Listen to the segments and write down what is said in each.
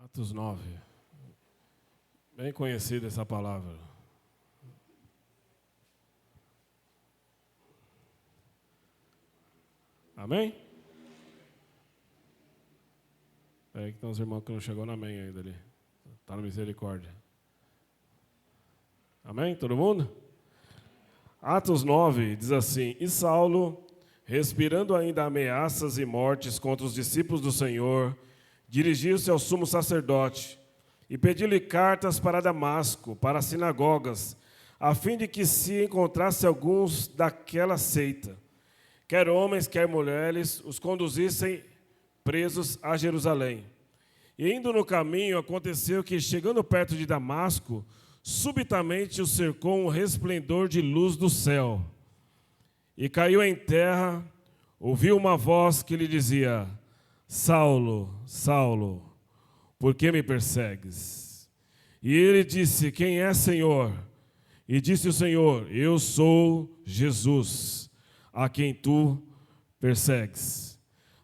Atos 9. Bem conhecida essa palavra. Amém? Espera aí que tem uns irmãos que não chegou no amém ainda ali. Está na misericórdia. Amém? Todo mundo? Atos 9 diz assim: E Saulo, respirando ainda ameaças e mortes contra os discípulos do Senhor, dirigiu-se ao sumo sacerdote e pediu-lhe cartas para Damasco, para as sinagogas, a fim de que se encontrasse alguns daquela seita, quer homens, quer mulheres, os conduzissem presos a Jerusalém. E indo no caminho, aconteceu que, chegando perto de Damasco, subitamente o cercou um resplendor de luz do céu. E caiu em terra, ouviu uma voz que lhe dizia: Saulo, Saulo, por que me persegues? E ele disse: Quem é, Senhor? E disse o Senhor: Eu sou Jesus, a quem tu persegues.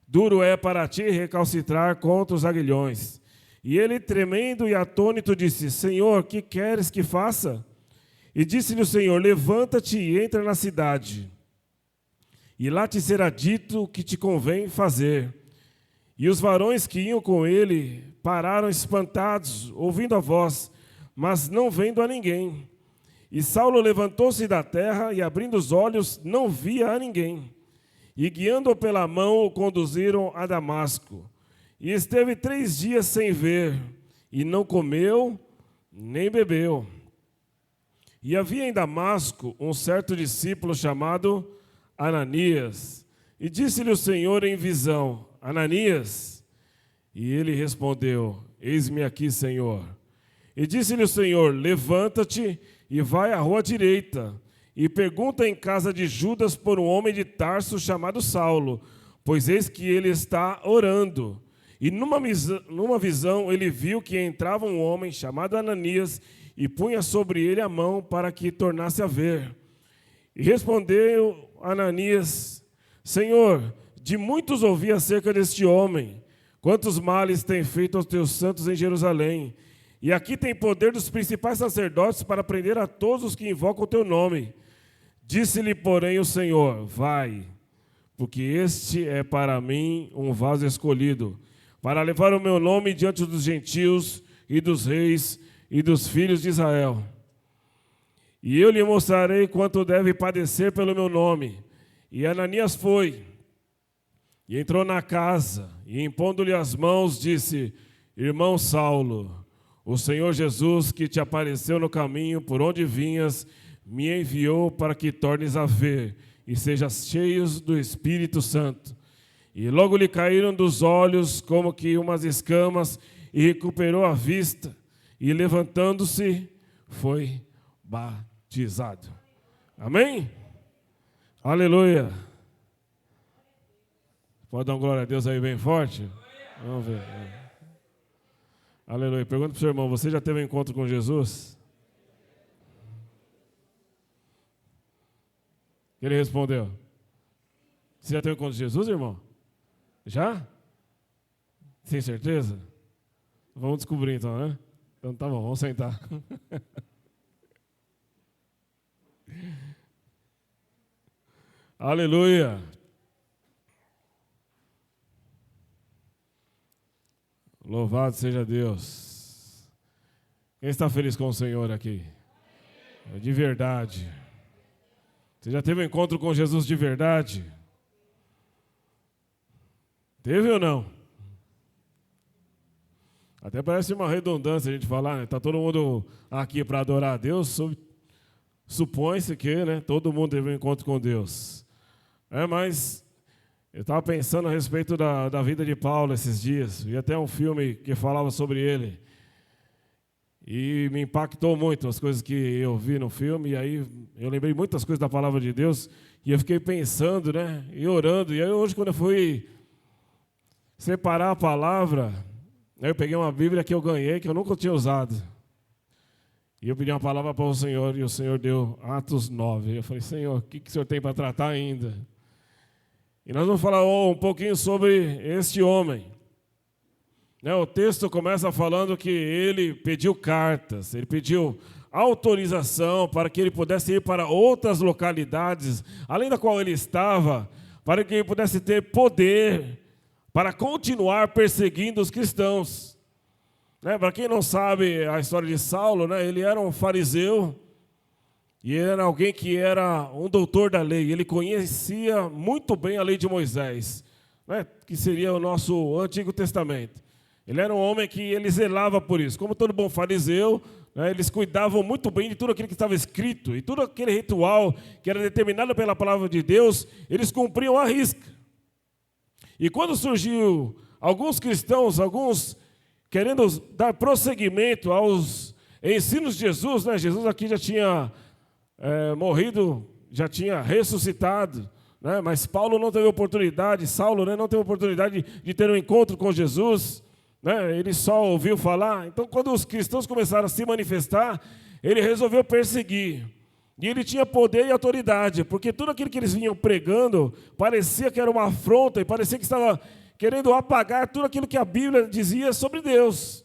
Duro é para ti recalcitrar contra os aguilhões. E ele, tremendo e atônito, disse: Senhor, que queres que faça? E disse-lhe o Senhor: Levanta-te e entra na cidade, e lá te será dito o que te convém fazer. E os varões que iam com ele pararam espantados, ouvindo a voz, mas não vendo a ninguém. E Saulo levantou-se da terra e, abrindo os olhos, não via a ninguém. E, guiando-o pela mão, o conduziram a Damasco. E esteve 3 dias sem ver, e não comeu, nem bebeu. E havia em Damasco um certo discípulo chamado Ananias. E disse-lhe o Senhor em visão: Ananias? E ele respondeu: Eis-me aqui, Senhor. E disse-lhe o Senhor: Levanta-te e vai à rua direita, e pergunta em casa de Judas por um homem de Tarso chamado Saulo, pois eis que ele está orando. E numa visão ele viu que entrava um homem chamado Ananias e punha sobre ele a mão para que tornasse a ver. E respondeu Ananias: Senhor, de muitos ouvi acerca deste homem, quantos males tem feito aos teus santos em Jerusalém. E aqui tem poder dos principais sacerdotes para prender a todos os que invocam o teu nome. Disse-lhe, porém, o Senhor: Vai, porque este é para mim um vaso escolhido, para levar o meu nome diante dos gentios e dos reis e dos filhos de Israel. E eu lhe mostrarei quanto deve padecer pelo meu nome. E Ananias foi, e entrou na casa, e impondo-lhe as mãos, disse: Irmão Saulo, o Senhor Jesus, que te apareceu no caminho por onde vinhas, me enviou para que tornes a ver e sejas cheios do Espírito Santo. E logo lhe caíram dos olhos como que umas escamas, e recuperou a vista, e levantando-se, foi batizado. Amém? Aleluia. Pode dar uma glória a Deus aí bem forte? Vamos ver. Aleluia. Pergunta para o seu irmão: você já teve um encontro com Jesus? Ele respondeu: você já teve um encontro com Jesus, irmão? Já? Sem certeza? Vamos descobrir então, né? Então tá bom, vamos sentar. Aleluia. Louvado seja Deus. Quem está feliz com o Senhor aqui? De verdade. Você já teve um encontro com Jesus de verdade? Teve ou não? Até parece uma redundância a gente falar, né? Está todo mundo aqui para adorar a Deus. Supõe-se que, né, todo mundo teve um encontro com Deus. Mas eu estava pensando a respeito da vida de Paulo esses dias. Vi até um filme que falava sobre ele. E me impactou muito as coisas que eu vi no filme. E aí eu lembrei muitas coisas da palavra de Deus. E eu fiquei pensando, né, e orando. E aí hoje, quando eu fui separar a palavra, eu peguei uma Bíblia que eu ganhei, que eu nunca tinha usado. E eu pedi uma palavra para o Senhor, e o Senhor deu Atos 9. Eu falei: Senhor, o que o Senhor tem para tratar ainda? E nós vamos falar um pouquinho sobre este homem. O texto começa falando que ele pediu cartas, ele pediu autorização para que ele pudesse ir para outras localidades, além da qual ele estava, para que ele pudesse ter poder para continuar perseguindo os cristãos. Para quem não sabe a história de Saulo, ele era um fariseu e era alguém que era um doutor da lei. Ele conhecia muito bem a lei de Moisés, que seria o nosso Antigo Testamento. Ele era um homem que ele zelava por isso. Como todo bom fariseu, eles cuidavam muito bem de tudo aquilo que estava escrito. E tudo aquele ritual que era determinado pela palavra de Deus, eles cumpriam à risca. E quando surgiu alguns cristãos, alguns querendo dar prosseguimento aos ensinos de Jesus, Jesus aqui já tinha morrido, já tinha ressuscitado, mas Paulo não teve oportunidade, Saulo não teve oportunidade de ter um encontro com Jesus. Ele só ouviu falar. Então, quando os cristãos começaram a se manifestar, ele resolveu perseguir. E ele tinha poder e autoridade, porque tudo aquilo que eles vinham pregando parecia que era uma afronta e parecia que estava querendo apagar tudo aquilo que a Bíblia dizia sobre Deus.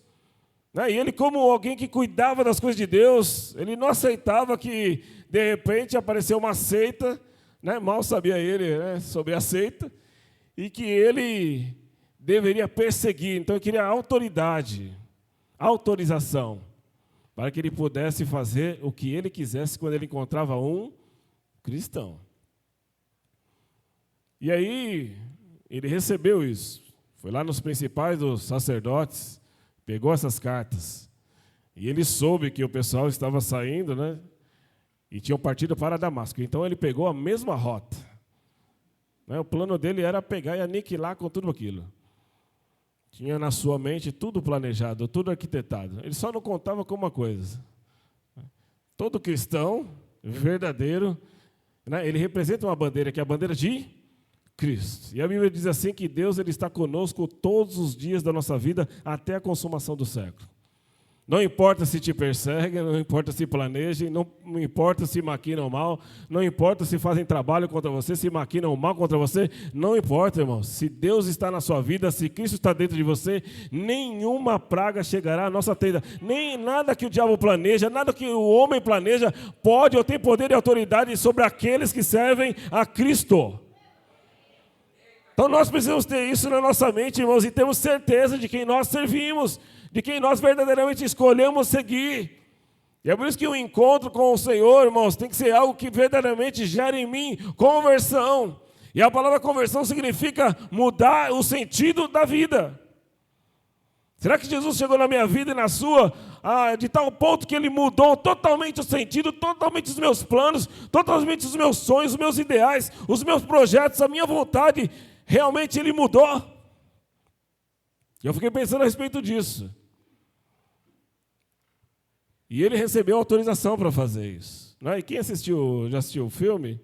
E ele, como alguém que cuidava das coisas de Deus, ele não aceitava que, de repente, apareceu uma seita, mal sabia ele sobre a seita, e que ele deveria perseguir. Então, ele queria autoridade, autorização, para que ele pudesse fazer o que ele quisesse quando ele encontrava um cristão. E aí, ele recebeu isso. Foi lá nos principais dos sacerdotes, pegou essas cartas. E ele soube que o pessoal estava saindo, e tinham partido para Damasco. Então, ele pegou a mesma rota. O plano dele era pegar e aniquilar com tudo aquilo. Tinha na sua mente tudo planejado, tudo arquitetado. Ele só não contava com uma coisa. Todo cristão verdadeiro, ele representa uma bandeira, que é a bandeira de Cristo. E a Bíblia diz assim que Deus ele está conosco todos os dias da nossa vida até a consumação do século. Não importa se te perseguem, não importa se planejem, não importa se maquinam mal, não importa se fazem trabalho contra você, se maquinam mal contra você, não importa, irmão. Se Deus está na sua vida, se Cristo está dentro de você, nenhuma praga chegará à nossa tenda. Nem nada que o diabo planeja, nada que o homem planeja, pode ou tem poder e autoridade sobre aqueles que servem a Cristo. Então nós precisamos ter isso na nossa mente, irmãos, e temos certeza de quem nós servimos, de quem nós verdadeiramente escolhemos seguir. E é por isso que o encontro com o Senhor, irmãos, tem que ser algo que verdadeiramente gere em mim conversão. E a palavra conversão significa mudar o sentido da vida. Será que Jesus chegou na minha vida e na sua, de tal ponto que Ele mudou totalmente o sentido, totalmente os meus planos, totalmente os meus sonhos, os meus ideais, os meus projetos, a minha vontade, realmente Ele mudou? E eu fiquei pensando a respeito disso. E ele recebeu autorização para fazer isso. E quem já assistiu o filme?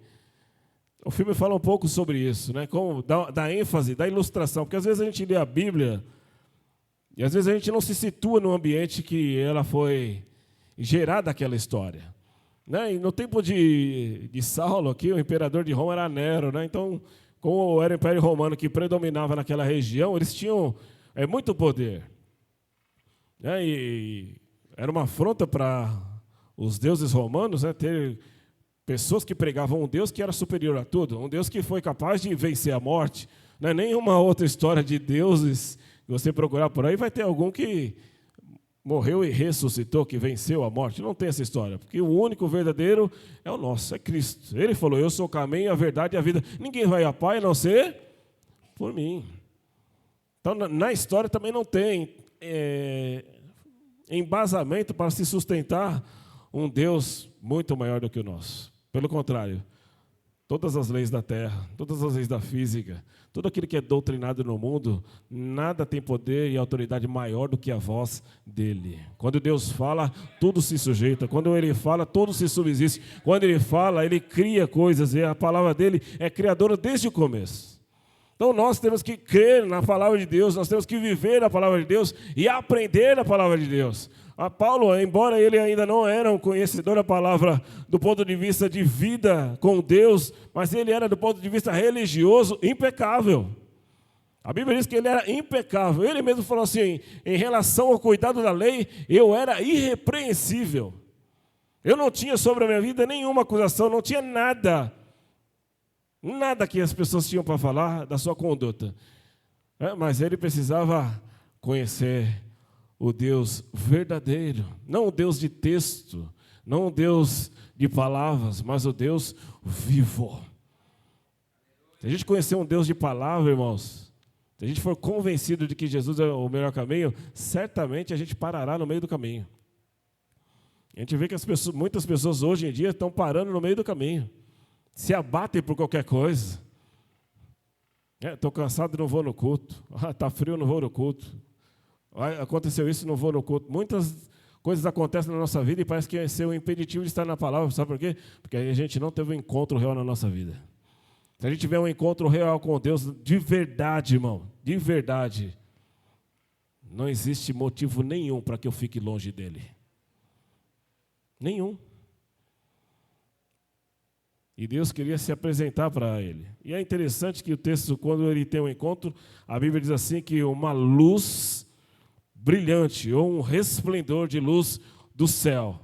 O filme fala um pouco sobre isso, como da ênfase, da ilustração. Porque às vezes a gente lê a Bíblia e às vezes a gente não se situa no ambiente que ela foi gerada aquela história. E no tempo de Saulo, aqui, o imperador de Roma era Nero. Então, como era o Império Romano que predominava naquela região, eles tinham muito poder. E era uma afronta para os deuses romanos ter pessoas que pregavam um Deus que era superior a tudo, um Deus que foi capaz de vencer a morte. Não é nenhuma outra história de deuses que você procurar por aí, vai ter algum que morreu e ressuscitou, que venceu a morte. Não tem essa história, porque o único verdadeiro é o nosso, é Cristo. Ele falou, eu sou o caminho, a verdade e a vida. Ninguém vai a Pai a não ser por mim. Então, na história também não tem embasamento para se sustentar um Deus muito maior do que o nosso. Pelo contrário, todas as leis da terra, todas as leis da física, tudo aquilo que é doutrinado no mundo, nada tem poder e autoridade maior do que a voz dele. Quando Deus fala, tudo se sujeita. Quando Ele fala, tudo se subsiste. Quando Ele fala, Ele cria coisas, e a palavra dele é criadora desde o começo. Então nós temos que crer na palavra de Deus, nós temos que viver a palavra de Deus e aprender a palavra de Deus. Paulo, embora ele ainda não era um conhecedor da palavra do ponto de vista de vida com Deus, mas ele era do ponto de vista religioso impecável. A Bíblia diz que ele era impecável. Ele mesmo falou assim, em relação ao cuidado da lei, eu era irrepreensível. Eu não tinha sobre a minha vida nenhuma acusação, não tinha nada. Nada que as pessoas tinham para falar da sua conduta. Mas ele precisava conhecer o Deus verdadeiro. Não o Deus de texto, não o Deus de palavras, mas o Deus vivo. Se a gente conhecer um Deus de palavra, irmãos, se a gente for convencido de que Jesus é o melhor caminho, certamente a gente parará no meio do caminho. A gente vê que muitas pessoas hoje em dia estão parando no meio do caminho, se abatem por qualquer coisa. Estou cansado e não vou no culto. Está frio, não vou no culto. Aconteceu isso, não vou no culto. Muitas coisas acontecem na nossa vida e parece que é ser um impeditivo de estar na palavra. Sabe por quê? Porque a gente não teve um encontro real na nossa vida. Se a gente tiver um encontro real com Deus, de verdade, irmão, de verdade, não existe motivo nenhum para que eu fique longe dele. Nenhum. E Deus queria se apresentar para ele. E é interessante que o texto, quando ele tem um encontro, a Bíblia diz assim que uma luz brilhante, ou um resplendor de luz do céu.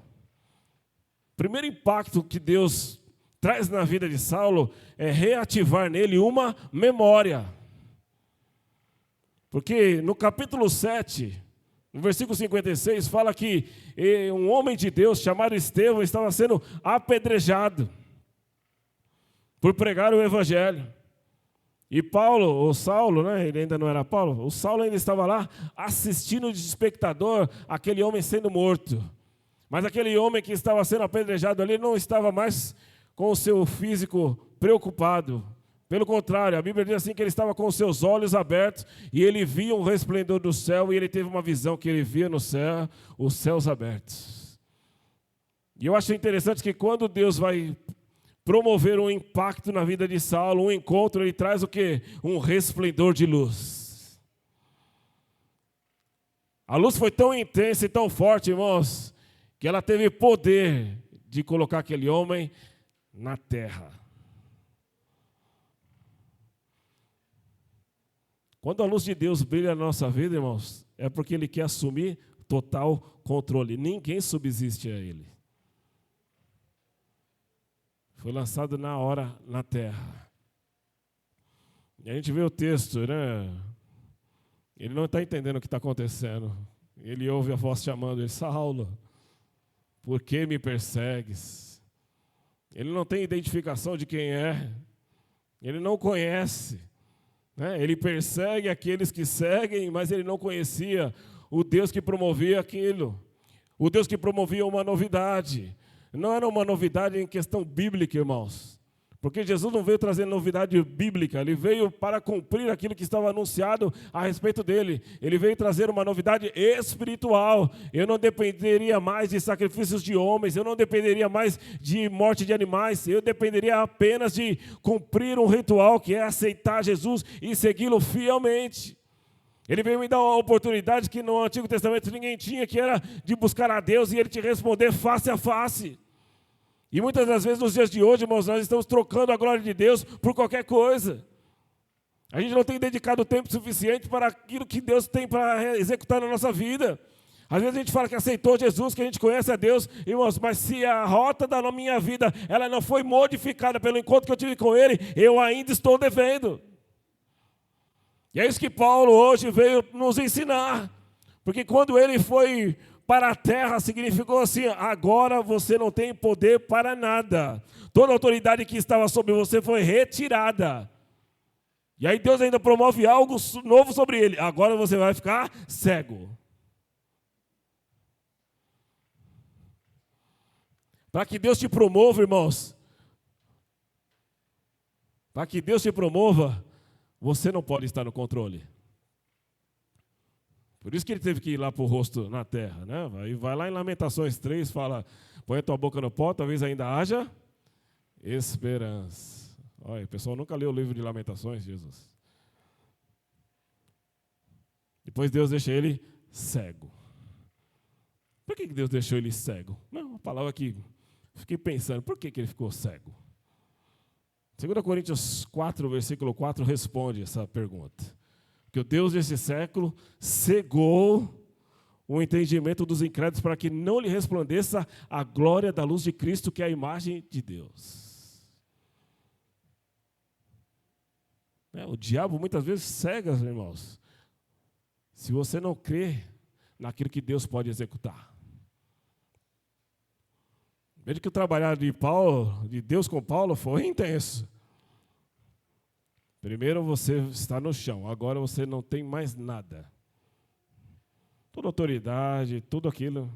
O primeiro impacto que Deus traz na vida de Saulo é reativar nele uma memória. Porque no capítulo 7, no versículo 56, fala que um homem de Deus chamado Estevão estava sendo apedrejado por pregar o evangelho. E Saulo, né, ele ainda não era Paulo, o Saulo ainda estava lá assistindo de espectador aquele homem sendo morto. Mas aquele homem que estava sendo apedrejado ali não estava mais com o seu físico preocupado. Pelo contrário, a Bíblia diz assim que ele estava com os seus olhos abertos e ele via um resplendor do céu e ele teve uma visão que ele via no céu, os céus abertos. E eu acho interessante que quando Deus vai promover um impacto na vida de Saulo, um encontro, ele traz o quê? Um resplendor de luz. A luz foi tão intensa e tão forte, irmãos, que ela teve poder de colocar aquele homem na terra. Quando a luz de Deus brilha na nossa vida, irmãos, é porque Ele quer assumir total controle. Ninguém subsiste a Ele. Foi lançado na hora na terra. E a gente vê o texto, né? Ele não está entendendo o que está acontecendo. Ele ouve a voz chamando ele, Saulo, por que me persegues? Ele não tem identificação de quem é. Ele não conhece. Ele persegue aqueles que seguem, mas ele não conhecia o Deus que promovia aquilo. O Deus que promovia uma novidade. Não era uma novidade em questão bíblica, irmãos. Porque Jesus não veio trazer novidade bíblica, Ele veio para cumprir aquilo que estava anunciado a respeito dele. Ele veio trazer uma novidade espiritual. Eu não dependeria mais de sacrifícios de homens, eu não dependeria mais de morte de animais, eu dependeria apenas de cumprir um ritual que é aceitar Jesus e segui-lo fielmente. Ele veio me dar uma oportunidade que no Antigo Testamento ninguém tinha, que era de buscar a Deus e Ele te responder face a face. E muitas das vezes nos dias de hoje, irmãos, nós estamos trocando a glória de Deus por qualquer coisa. A gente não tem dedicado tempo suficiente para aquilo que Deus tem para executar na nossa vida. Às vezes a gente fala que aceitou Jesus, que a gente conhece a Deus, irmãos, mas se a rota da minha vida ela não foi modificada pelo encontro que eu tive com Ele, eu ainda estou devendo. E é isso que Paulo hoje veio nos ensinar. Porque quando ele foi para a terra, significou assim, agora você não tem poder para nada. Toda a autoridade que estava sobre você foi retirada. E aí Deus ainda promove algo novo sobre ele. Agora você vai ficar cego. Para que Deus te promova, irmãos, para que Deus te promova, você não pode estar no controle. Por isso que ele teve que ir lá para o rosto na terra, né? Vai lá em Lamentações 3, fala, põe a tua boca no pó, talvez ainda haja esperança. Olha, o pessoal nunca leu o livro de Lamentações, Jesus. Depois Deus deixa ele cego. Por que Deus deixou ele cego? Não, uma palavra que fiquei pensando, por que ele ficou cego? 2 Coríntios 4, versículo 4, responde essa pergunta. Porque o Deus desse século cegou o entendimento dos incrédulos para que não lhe resplandeça a glória da luz de Cristo, que é a imagem de Deus. O diabo muitas vezes cega, irmãos, se você não crê naquilo que Deus pode executar. Veja que o trabalhar de Deus com Paulo foi intenso. Primeiro você está no chão, agora você não tem mais nada. Toda autoridade, tudo aquilo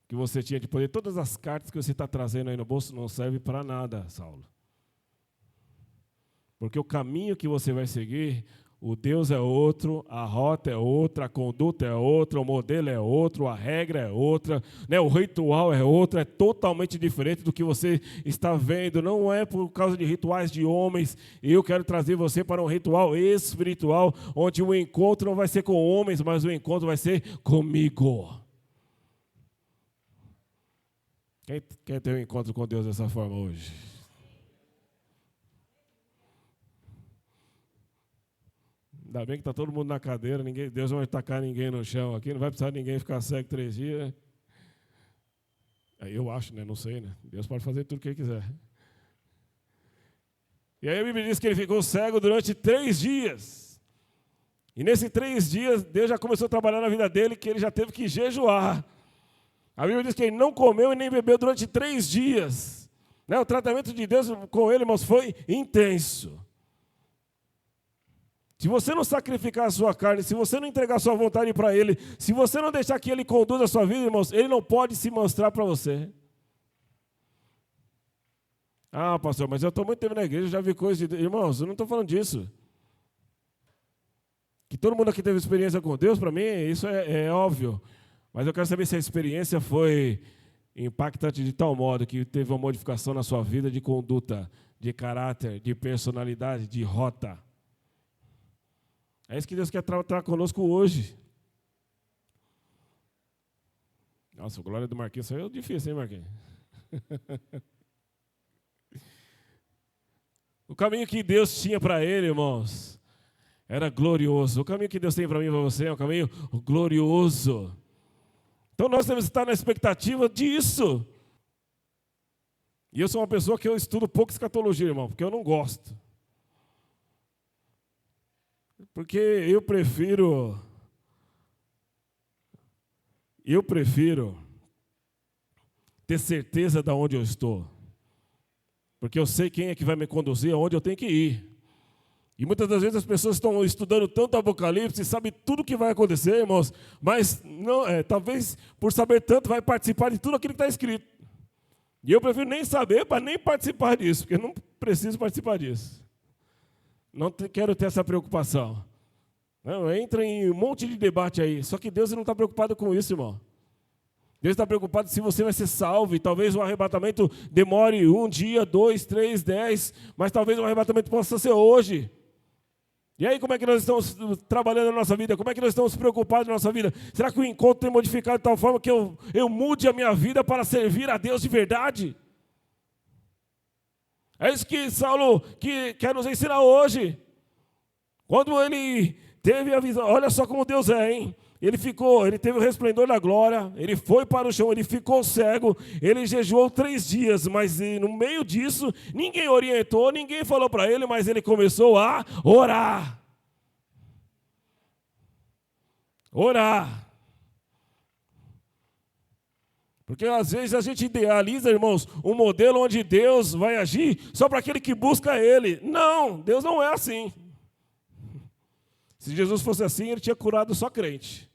que você tinha de poder, todas as cartas que você está trazendo aí no bolso não serve para nada, Saulo. Porque o caminho que você vai seguir, o Deus é outro, a rota é outra, a conduta é outra, o modelo é outro, a regra é outra, né? O ritual é outro, é totalmente diferente do que você está vendo. Não é por causa de rituais de homens. Eu quero trazer você para um ritual espiritual, onde o encontro não vai ser com homens, mas o encontro vai ser comigo. Quem quer ter um encontro com Deus dessa forma hoje? Ainda bem que está todo mundo na cadeira, Deus não vai tacar ninguém no chão aqui, não vai precisar ninguém ficar cego 3 dias. Eu acho, né? Não sei, né? Deus pode fazer tudo o que Ele quiser. E aí a Bíblia diz que ele ficou cego durante 3 dias. E nesses 3 dias, Deus já começou a trabalhar na vida dele, que ele já teve que jejuar. A Bíblia diz que ele não comeu e nem bebeu durante 3 dias. Né? O tratamento de Deus com ele, irmãos, foi intenso. Se você não sacrificar a sua carne, se você não entregar a sua vontade para Ele, se você não deixar que Ele conduza a sua vida, irmãos, Ele não pode se mostrar para você. Ah, pastor, mas eu estou muito tempo na igreja, já vi coisas de Deus. Irmãos, eu não estou falando disso. Que todo mundo aqui teve experiência com Deus, para mim, isso é óbvio. Mas eu quero saber se a experiência foi impactante de tal modo que teve uma modificação na sua vida de conduta, de caráter, de personalidade, de rota. É isso que Deus quer tratar conosco hoje. Nossa, a glória do Marquinhos saiu difícil, hein, Marquinhos? O caminho que Deus tinha para ele, irmãos, era glorioso. O caminho que Deus tem para mim e para você é um caminho glorioso. Então nós temos que estar na expectativa disso. E eu sou uma pessoa que eu estudo pouco escatologia, irmão, porque eu não gosto. Porque eu prefiro ter certeza de onde eu estou. Porque eu sei quem é que vai me conduzir aonde eu tenho que ir. E muitas das vezes as pessoas estão estudando tanto Apocalipse, sabem tudo o que vai acontecer, irmãos, mas não, talvez por saber tanto vai participar de tudo aquilo que está escrito. E eu prefiro nem saber para nem participar disso, porque eu não preciso participar disso. Não quero ter essa preocupação. Não, entra em um monte de debate aí. Só que Deus não está preocupado com isso, irmão. Deus está preocupado se você vai ser salvo. E talvez o arrebatamento demore 1 dia, 2, 3, 10. Mas talvez o arrebatamento possa ser hoje. E aí, como é que nós estamos trabalhando na nossa vida? Como é que nós estamos preocupados na nossa vida? Será que o encontro tem modificado de tal forma que eu mude a minha vida para servir a Deus de verdade? É isso que Saulo quer nos ensinar hoje. Quando ele teve a visão, olha só como Deus é, hein? Ele teve o resplendor da glória, ele foi para o chão, ele ficou cego, ele jejuou 3 dias, mas no meio disso, ninguém orientou, ninguém falou para ele, mas ele começou a orar. Orar. Porque às vezes a gente idealiza, irmãos, um modelo onde Deus vai agir só para aquele que busca Ele. Não, Deus não é assim. Se Jesus fosse assim, Ele tinha curado só crente.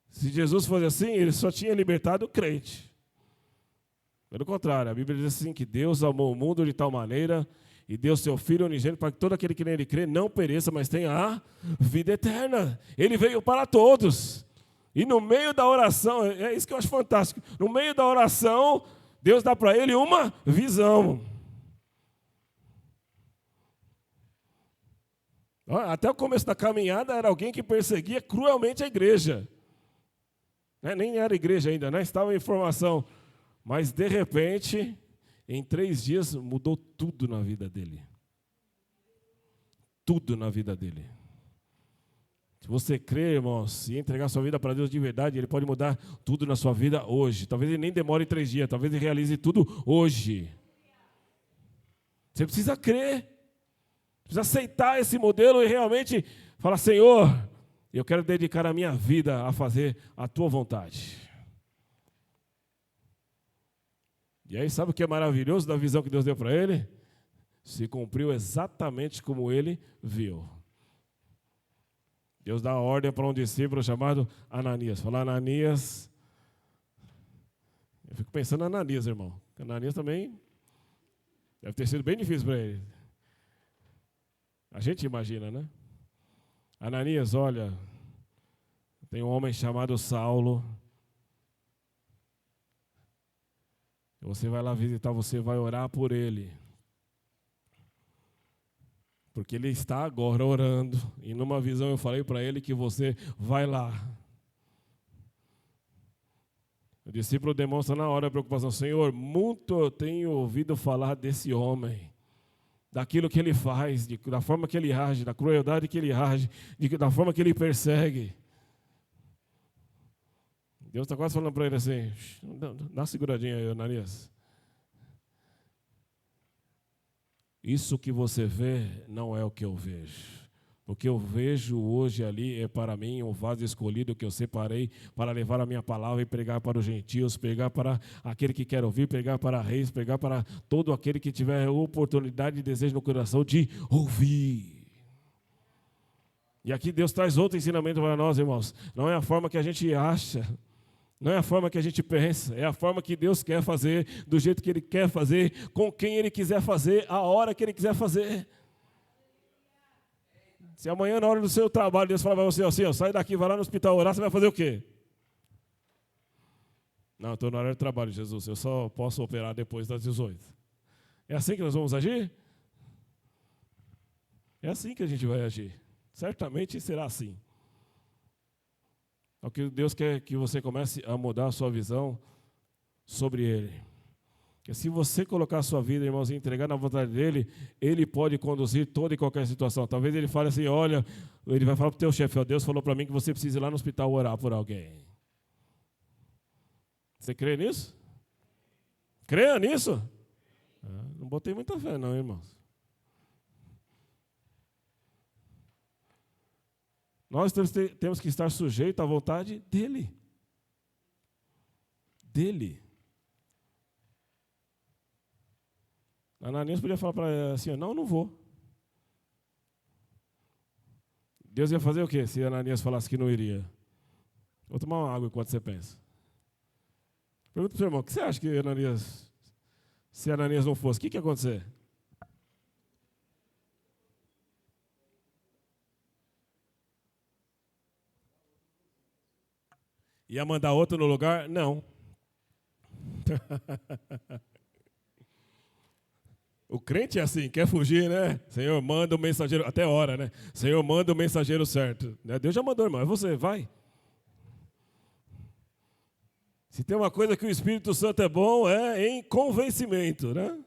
Se Jesus fosse assim, Ele só tinha libertado crente. Pelo contrário, a Bíblia diz assim, que Deus amou o mundo de tal maneira e deu seu Filho unigênito para que todo aquele que nele crê não pereça, mas tenha a vida eterna. Ele veio para todos. E no meio da oração, é isso que eu acho fantástico, no meio da oração, Deus dá para ele uma visão. Até o começo da caminhada era alguém que perseguia cruelmente a igreja. Nem era igreja ainda, estava em formação. Mas de repente, em 3 dias, mudou tudo na vida dele. tudo na vida dele. Se você crer, irmãos, e entregar sua vida para Deus de verdade, Ele pode mudar tudo na sua vida hoje. Talvez Ele nem demore 3 dias, talvez Ele realize tudo hoje. Você precisa crer, precisa aceitar esse modelo e realmente falar: Senhor, eu quero dedicar a minha vida a fazer a Tua vontade. E aí, sabe o que é maravilhoso da visão que Deus deu para ele? Se cumpriu exatamente como ele viu. Deus dá ordem para um discípulo chamado Ananias. Fala: Ananias. Eu fico pensando em Ananias, irmão. Ananias também deve ter sido bem difícil para ele. A gente imagina, né? Ananias, olha, tem um homem chamado Saulo. Você vai lá visitar, você vai orar por ele. Porque ele está agora orando. E numa visão eu falei para ele que você vai lá. O discípulo demonstra na hora a preocupação: Senhor, muito eu tenho ouvido falar desse homem, daquilo que ele faz, da forma que ele age, da crueldade que ele age, da forma que ele persegue. Deus está quase falando para ele assim: dá uma seguradinha aí, Ananias. Isso que você vê não é o que eu vejo. O que eu vejo hoje ali é para mim um vaso escolhido que eu separei para levar a minha palavra e pregar para os gentios, pregar para aquele que quer ouvir, pregar para reis, pregar para todo aquele que tiver oportunidade e desejo no coração de ouvir. E aqui Deus traz outro ensinamento para nós, irmãos. Não é a forma que a gente acha, não é a forma que a gente pensa, é a forma que Deus quer fazer, do jeito que Ele quer fazer, com quem Ele quiser fazer, a hora que Ele quiser fazer. Se amanhã, na hora do seu trabalho, Deus falar para você assim: ó, sai daqui, vai lá no hospital orar, você vai fazer o quê? Não, estou na hora de trabalho, Jesus, eu só posso operar depois das 18. É assim que nós vamos agir? É assim que a gente vai agir. Certamente será assim. O que Deus quer que você comece a mudar a sua visão sobre Ele. Porque se você colocar a sua vida, irmãos, e entregar na vontade dEle, Ele pode conduzir toda e qualquer situação. Talvez Ele fale assim: olha, Ele vai falar para o teu chefe: ó, Deus falou para mim que você precisa ir lá no hospital orar por alguém. Você crê nisso? Creia nisso? Não botei muita fé não, irmãos. Nós temos que estar sujeitos à vontade dEle. DEle. Ananias podia falar para ela assim: não vou. Deus ia fazer o quê se Ananias falasse que não iria? Vou tomar uma água enquanto você pensa. Pergunta para o seu irmão: o que você acha que Ananias, se Ananias não fosse, o que ia acontecer? Ia mandar outro no lugar? Não. O crente é assim, quer fugir, né? Senhor, manda o mensageiro, até hora, né? Senhor, manda o mensageiro certo. Deus já mandou, irmão, é você, vai. Se tem uma coisa que o Espírito Santo é bom, é em convencimento, né?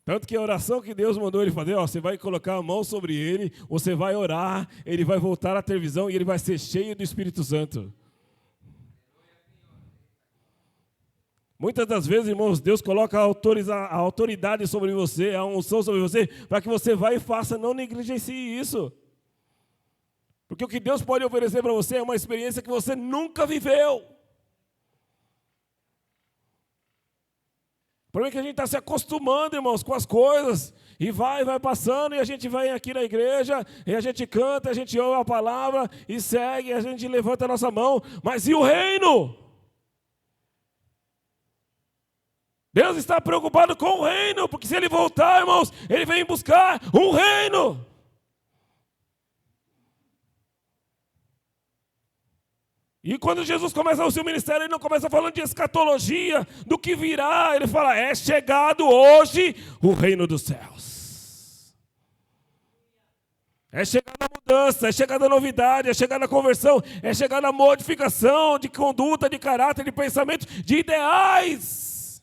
Tanto que a oração que Deus mandou ele fazer, ó, você vai colocar a mão sobre ele, você vai orar, ele vai voltar a ter visão e ele vai ser cheio do Espírito Santo. Muitas das vezes, irmãos, Deus coloca a autoridade sobre você, a unção sobre você, para que você vá e faça, não negligencie isso. Porque o que Deus pode oferecer para você é uma experiência que você nunca viveu. O problema é que a gente está se acostumando, irmãos, com as coisas, e vai passando, e a gente vai aqui na igreja, e a gente canta, a gente ouve a palavra, e segue, a gente levanta a nossa mão, mas e o reino? Deus está preocupado com o reino, porque se Ele voltar, irmãos, Ele vem buscar um reino. E quando Jesus começa o seu ministério, Ele não começa falando de escatologia, do que virá. Ele fala: é chegado hoje o reino dos céus. É chegada a mudança, é chegada a novidade, é chegada a conversão, é chegada a modificação de conduta, de caráter, de pensamento, de ideais.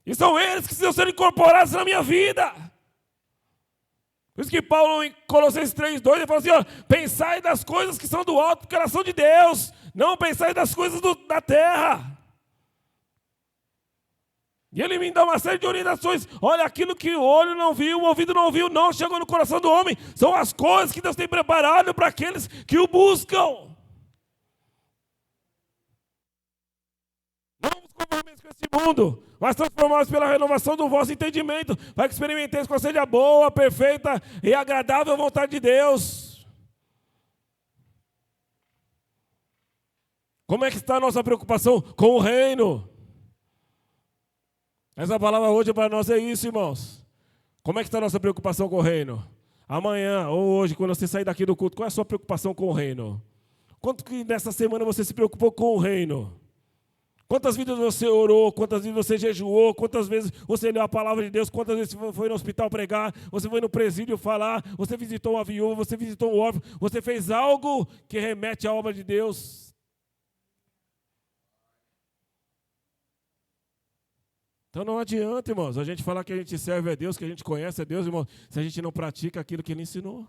E são eles que precisam ser incorporados na minha vida. Por isso que Paulo, em Colossenses 3:2, ele fala assim, ó, pensai das coisas que são do alto, porque elas são de Deus. Não pensai das coisas da terra. E ele me dá uma série de orientações. Olha, aquilo que o olho não viu, o ouvido não ouviu, não chegou no coração do homem. São as coisas que Deus tem preparado para aqueles que o buscam. Não vos conformeis com esse mundo, mas transformados pela renovação do vosso entendimento, para que experimenteis qual seja a boa, perfeita e agradável vontade de Deus. Como é que está a nossa preocupação com o reino? Essa palavra hoje para nós é isso, irmãos. Como é que está a nossa preocupação com o reino? Amanhã ou hoje, quando você sair daqui do culto, qual é a sua preocupação com o reino? Quanto que nessa semana você se preocupou com o reino? Quantas vidas você orou, quantas vezes você jejuou, quantas vezes você leu a palavra de Deus, quantas vezes você foi no hospital pregar, você foi no presídio falar, você visitou uma viúva, você visitou um órfão, você fez algo que remete à obra de Deus. Então não adianta, irmãos, a gente falar que a gente serve a Deus, que a gente conhece a Deus, irmãos, se a gente não pratica aquilo que Ele ensinou.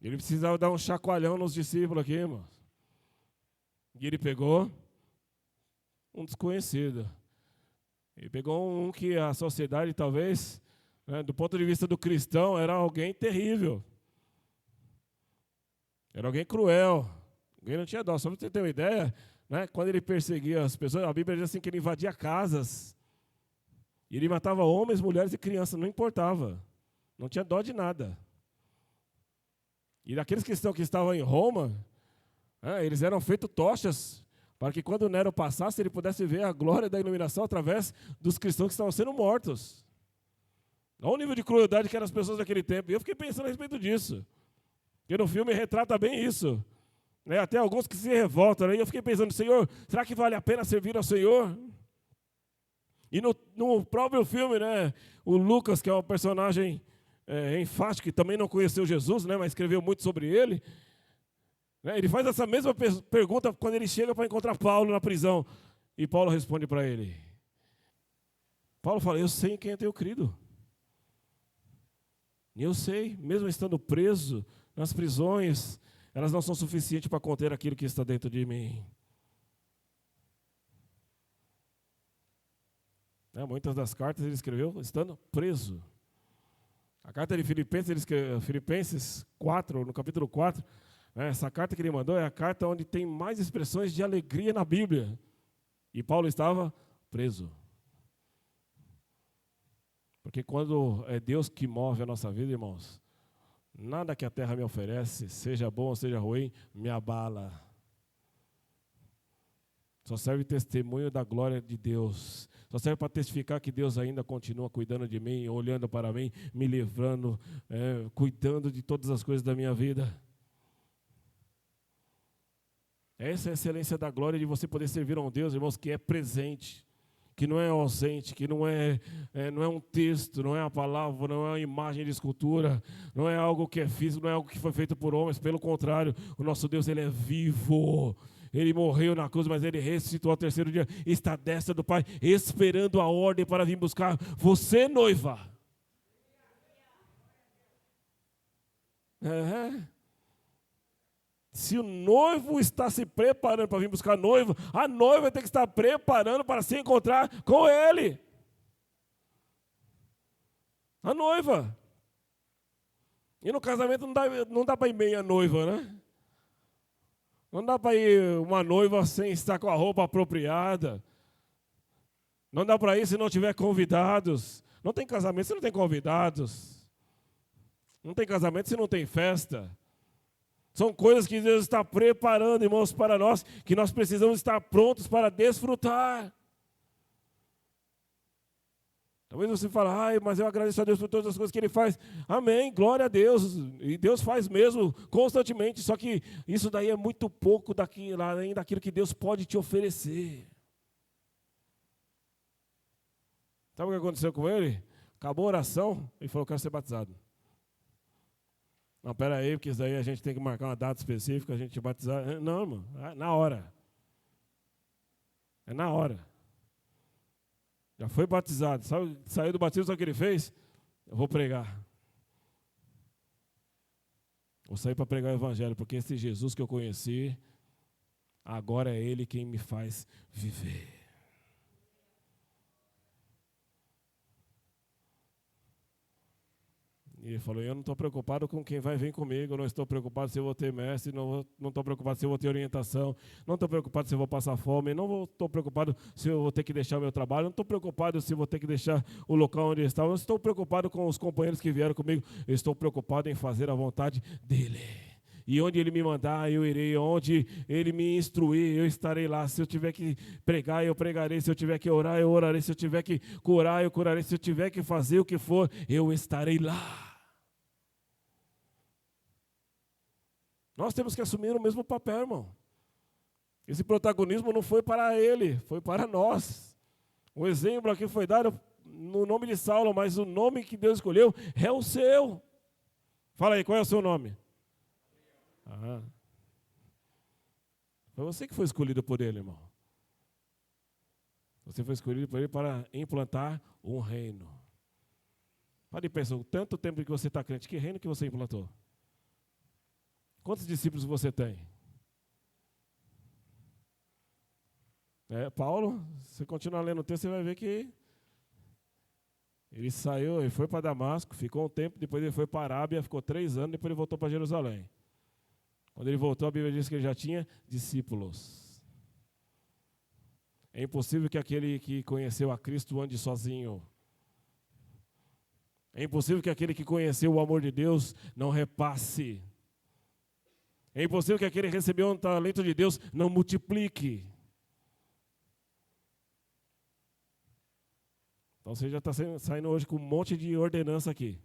Ele precisava dar um chacoalhão nos discípulos aqui, irmãos. E ele pegou um desconhecido. Ele pegou um que a sociedade, talvez, né, do ponto de vista do cristão, era alguém terrível. Era alguém cruel. Alguém não tinha dó. Só para você ter uma ideia, né, quando ele perseguia as pessoas, a Bíblia diz assim que ele invadia casas. E ele matava homens, mulheres e crianças, não importava. Não tinha dó de nada. E daqueles cristãos que estavam em Roma, eles eram feitos tochas, para que quando Nero passasse, ele pudesse ver a glória da iluminação através dos cristãos que estavam sendo mortos. Olha o nível de crueldade que eram as pessoas daquele tempo. E eu fiquei pensando a respeito disso. Porque no filme retrata bem isso. Né? Até alguns que se revoltam. Né? E eu fiquei pensando, Senhor, será que vale a pena servir ao Senhor? E no próprio filme, né, o Lucas, que é um personagem enfático, que também não conheceu Jesus, né, mas escreveu muito sobre ele, né, ele faz essa mesma pergunta quando ele chega para encontrar Paulo na prisão. E Paulo responde para ele. Paulo fala, eu sei em quem eu tenho crido. E eu sei, mesmo estando preso nas prisões, elas não são suficientes para conter aquilo que está dentro de mim. Muitas das cartas ele escreveu estando preso. A carta de Filipenses, ele escreveu, Filipenses 4, no capítulo 4, essa carta que ele mandou é a carta onde tem mais expressões de alegria na Bíblia. E Paulo estava preso. Porque quando é Deus que move a nossa vida, irmãos, nada que a terra me oferece, seja bom ou seja ruim, me abala. Só serve testemunho da glória de Deus. Só serve para testificar que Deus ainda continua cuidando de mim, olhando para mim, me livrando, cuidando de todas as coisas da minha vida. Essa é a excelência da glória de você poder servir a um Deus, irmãos, que é presente, que não é ausente, que não é um texto, não é a palavra, não é uma imagem de escultura, não é algo que é físico, não é algo que foi feito por homens. Pelo contrário, o nosso Deus, Ele é vivo. Ele morreu na cruz, mas Ele ressuscitou ao terceiro dia. Está à destra do Pai, esperando a ordem para vir buscar você, noiva. Se o noivo está se preparando para vir buscar a noiva tem que estar preparando para se encontrar com Ele. A noiva. E no casamento não dá para ir meia noiva, né? Não dá para ir uma noiva sem estar com a roupa apropriada. Não dá para ir se não tiver convidados. Não tem casamento se não tem convidados. Não tem casamento se não tem festa. São coisas que Deus está preparando, irmãos, para nós, que nós precisamos estar prontos para desfrutar. Talvez você fale, mas eu agradeço a Deus por todas as coisas que Ele faz. Amém, glória a Deus. E Deus faz mesmo, constantemente. Só que isso daí é muito pouco além daquilo que Deus pode te oferecer. Sabe o que aconteceu com ele? Acabou a oração, ele falou, eu quero ser batizado. Não, pera aí, porque isso daí a gente tem que marcar uma data específica, a gente batizar. Não, irmão, na hora. É na hora. Já foi batizado. Sabe, saiu do batismo, sabe o que ele fez? Eu vou pregar. Vou sair para pregar o evangelho, porque esse Jesus que eu conheci, agora é ele quem me faz viver. E ele falou, eu não estou preocupado com quem vai vir comigo, eu não estou preocupado se eu vou ter mestre, não estou preocupado se eu vou ter orientação, não estou preocupado se eu vou passar fome, não estou preocupado se eu vou ter que deixar o meu trabalho, não estou preocupado se eu vou ter que deixar o local onde eu estava, não estou preocupado com os companheiros que vieram comigo, eu estou preocupado em fazer a vontade dele. E onde ele me mandar, eu irei. Onde ele me instruir, eu estarei lá. Se eu tiver que pregar, eu pregarei. Se eu tiver que orar, eu orarei. Se eu tiver que curar, eu curarei. Se eu tiver que fazer o que for, eu estarei lá. Nós temos que assumir o mesmo papel, irmão. Esse protagonismo não foi para ele, foi para nós. O exemplo aqui foi dado no nome de Saulo, mas o nome que Deus escolheu é o seu. Fala aí, qual é o seu nome? Foi você que foi escolhido por ele, irmão. Você foi escolhido por ele para implantar um reino. Pare e pensa, o tanto tempo que você está crente, que reino que você implantou? Quantos discípulos você tem? Paulo, você continuar lendo o texto, você vai ver que ele saiu, ele foi para Damasco, ficou um tempo, depois ele foi para a Arábia, ficou 3 anos, depois ele voltou para Jerusalém. Quando ele voltou, a Bíblia diz que ele já tinha discípulos. É impossível que aquele que conheceu a Cristo ande sozinho. É impossível que aquele que conheceu o amor de Deus não repasse. É impossível que aquele que recebeu um talento de Deus não multiplique. Então você já está saindo hoje com um monte de ordenança aqui.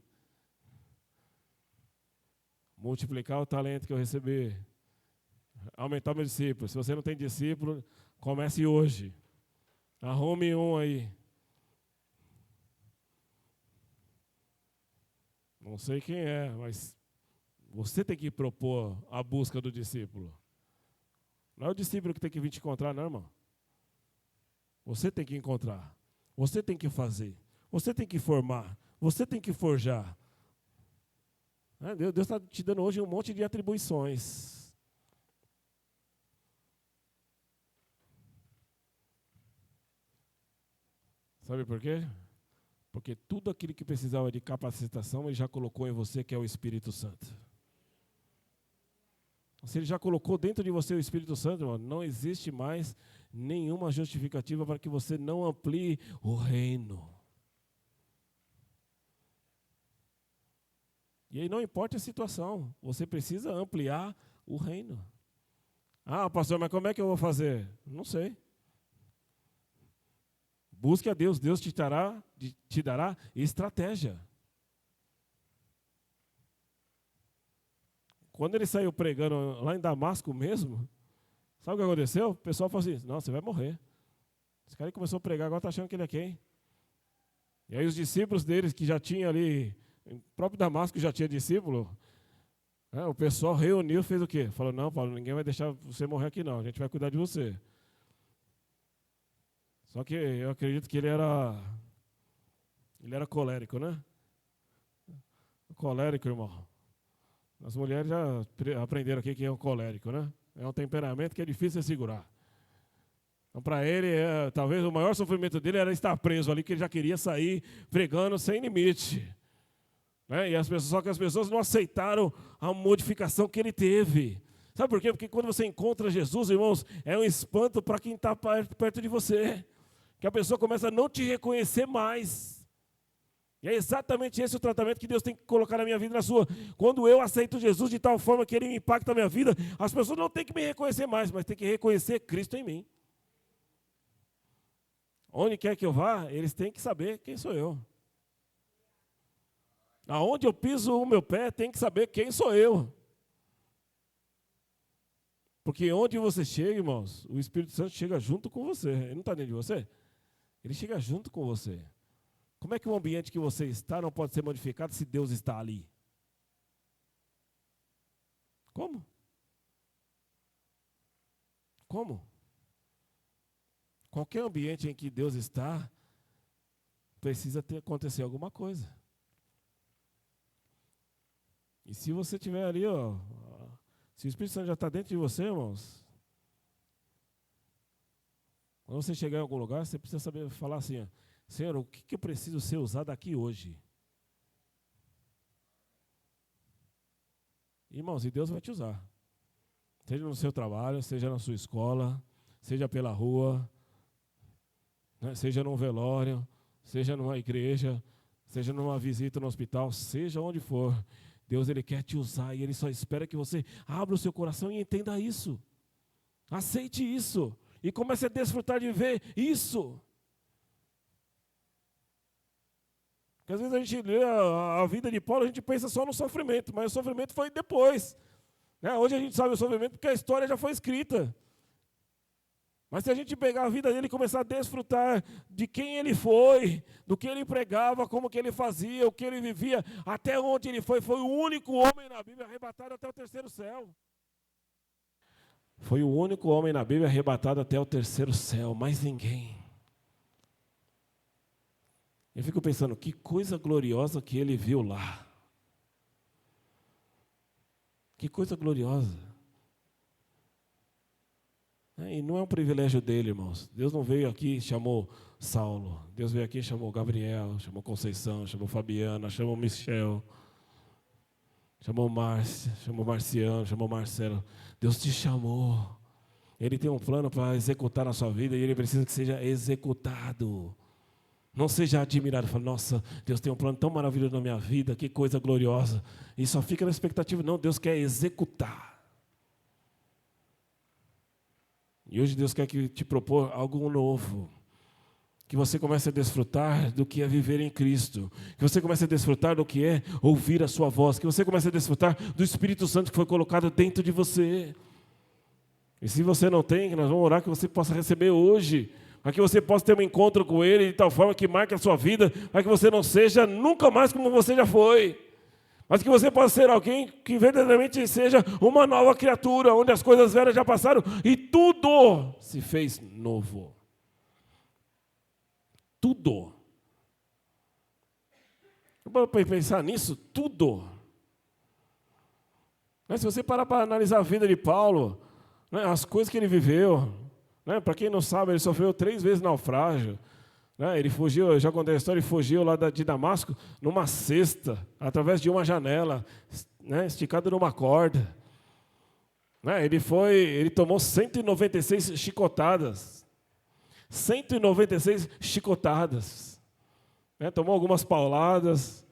Multiplicar o talento que eu recebi. Aumentar meus discípulos. Se você não tem discípulo, comece hoje. Arrume um aí. Não sei quem é, mas você tem que propor a busca do discípulo. Não é o discípulo que tem que vir te encontrar, não, irmão. Você tem que encontrar. Você tem que fazer. Você tem que formar. Você tem que forjar. Deus está te dando hoje um monte de atribuições. Sabe por quê? Porque tudo aquilo que precisava de capacitação, ele já colocou em você, que é o Espírito Santo. Se ele já colocou dentro de você o Espírito Santo, irmão, não existe mais nenhuma justificativa para que você não amplie o reino. E aí não importa a situação, você precisa ampliar o reino. Ah, pastor, mas como é que eu vou fazer? Não sei. Busque a Deus, Deus te dará estratégia. Quando ele saiu pregando lá em Damasco mesmo, sabe o que aconteceu? O pessoal falou assim, não, você vai morrer. Esse cara começou a pregar, agora está achando que ele é quem? E aí os discípulos deles, que já tinham ali, o próprio Damasco já tinha discípulo, o pessoal reuniu e fez o quê? Falou, não, Paulo, ninguém vai deixar você morrer aqui não, a gente vai cuidar de você. Só que eu acredito que ele era colérico, né? Colérico, irmão. As mulheres já aprenderam aqui que é um colérico, né? É um temperamento que é difícil de segurar. Então, para ele, talvez o maior sofrimento dele era estar preso ali, que ele já queria sair pregando sem limite. Né? Só que as pessoas não aceitaram a modificação que ele teve. Sabe por quê? Porque quando você encontra Jesus, irmãos, é um espanto para quem está perto de você. Que a pessoa começa a não te reconhecer mais. E é exatamente esse o tratamento que Deus tem que colocar na minha vida e na sua. Quando eu aceito Jesus de tal forma que Ele impacta a minha vida, as pessoas não têm que me reconhecer mais, mas têm que reconhecer Cristo em mim. Onde quer que eu vá, eles têm que saber quem sou eu. Aonde eu piso o meu pé, tem que saber quem sou eu. Porque onde você chega, irmãos, o Espírito Santo chega junto com você. Ele não está dentro de você? Ele chega junto com você. Como é que o ambiente que você está não pode ser modificado se Deus está ali? Como? Como? Qualquer ambiente em que Deus está, precisa acontecer alguma coisa. E se você tiver ali, se o Espírito Santo já está dentro de você, irmãos, quando você chegar em algum lugar, você precisa saber falar assim, Senhor, o que eu preciso ser usado aqui hoje? Irmãos, e Deus vai te usar. Seja no seu trabalho, seja na sua escola, seja pela rua, né, seja num velório, seja numa igreja, seja numa visita no hospital, seja onde for. Deus, Ele quer te usar e Ele só espera que você abra o seu coração e entenda isso. Aceite isso e comece a desfrutar de ver isso. Porque às vezes a gente lê a vida de Paulo, a gente pensa só no sofrimento, mas o sofrimento foi depois. Né? Hoje a gente sabe o sofrimento porque a história já foi escrita. Mas se a gente pegar a vida dele e começar a desfrutar de quem ele foi, do que ele pregava, como que ele fazia, o que ele vivia, até onde ele foi o único homem na Bíblia arrebatado até o terceiro céu. Foi o único homem na Bíblia arrebatado até o terceiro céu, mais ninguém. Eu fico pensando, que coisa gloriosa que ele viu lá. Que coisa gloriosa. E não é um privilégio dele, irmãos. Deus não veio aqui e chamou Saulo. Deus veio aqui e chamou Gabriel, chamou Conceição, chamou Fabiana, chamou Michel, chamou Márcia, chamou Marciano, chamou Marcelo. Deus te chamou. Ele tem um plano para executar na sua vida e ele precisa que seja executado. Não seja admirado, fala, nossa, Deus tem um plano tão maravilhoso na minha vida, que coisa gloriosa. E só fica na expectativa, não, Deus quer executar. E hoje Deus quer te propor algo novo. Que você comece a desfrutar do que é viver em Cristo. Que você comece a desfrutar do que é ouvir a sua voz. Que você comece a desfrutar do Espírito Santo que foi colocado dentro de você. E se você não tem, nós vamos orar que você possa receber hoje. Para que você possa ter um encontro com Ele de tal forma que marque a sua vida, para que você não seja nunca mais como você já foi. Mas que você possa ser alguém que verdadeiramente seja uma nova criatura, onde as coisas velhas já passaram e tudo se fez novo. Tudo. Para pensar nisso, tudo. Mas se você parar para analisar a vida de Paulo, né, as coisas que ele viveu, né, para quem não sabe, ele sofreu 3 vezes naufrágio. Né, ele fugiu, eu já contei a história, ele fugiu lá de Damasco numa cesta, através de uma janela, né, esticado numa corda. Né, ele tomou 196 chicotadas. 196 chicotadas. Né, tomou algumas pauladas,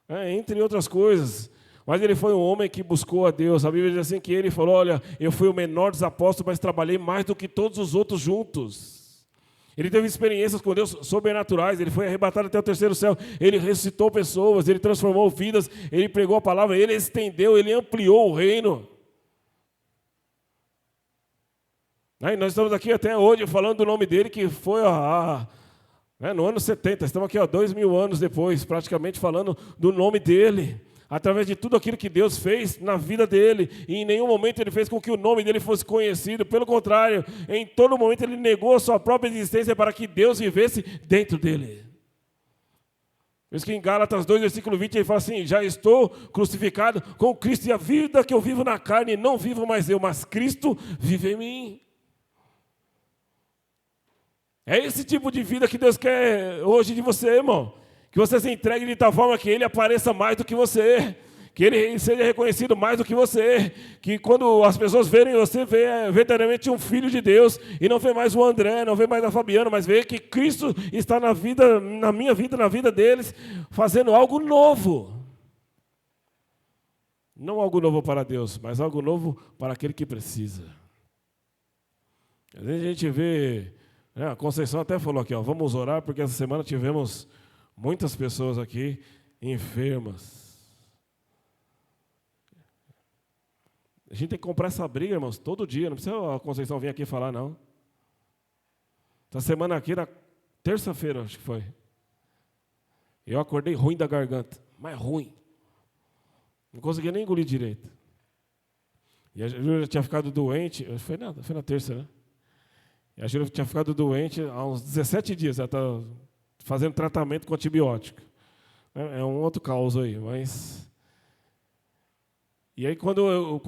né, entre outras coisas. Mas ele foi um homem que buscou a Deus. A Bíblia diz assim que ele falou, olha, eu fui o menor dos apóstolos, mas trabalhei mais do que todos os outros juntos. Ele teve experiências com Deus sobrenaturais, ele foi arrebatado até o terceiro céu, ele ressuscitou pessoas, ele transformou vidas, ele pregou a palavra, ele estendeu, ele ampliou o reino. E nós estamos aqui até hoje falando do nome dele, que foi no ano 70, estamos aqui 2000 anos depois, praticamente falando do nome dele. Através de tudo aquilo que Deus fez na vida dele. E em nenhum momento ele fez com que o nome dele fosse conhecido. Pelo contrário, em todo momento ele negou a sua própria existência para que Deus vivesse dentro dele. Por isso que em Gálatas 2, versículo 20, ele fala assim, já estou crucificado com Cristo, e a vida que eu vivo na carne, não vivo mais eu, mas Cristo vive em mim. É esse tipo de vida que Deus quer hoje de você, irmão. Que você se entregue de tal forma que Ele apareça mais do que você. Que Ele seja reconhecido mais do que você. Que quando as pessoas verem você, vê verdadeiramente um filho de Deus. E não vê mais o André, não vê mais a Fabiana, mas vê que Cristo está na vida, na minha vida, na vida deles, fazendo algo novo. Não algo novo para Deus, mas algo novo para aquele que precisa. Às vezes a gente vê, a Conceição até falou aqui, vamos orar, porque essa semana tivemos muitas pessoas aqui enfermas. A gente tem que comprar essa briga, irmãos, todo dia. Não precisa a Conceição vir aqui falar, não. Essa semana aqui, na terça-feira, acho que foi. Eu acordei ruim da garganta, mas ruim. Não conseguia nem engolir direito. E a Júlia tinha ficado doente, foi na terça, né? E a Júlia tinha ficado doente há uns 17 dias, ela estava fazendo tratamento com antibiótico. É um outro caos aí, mas... E aí, quando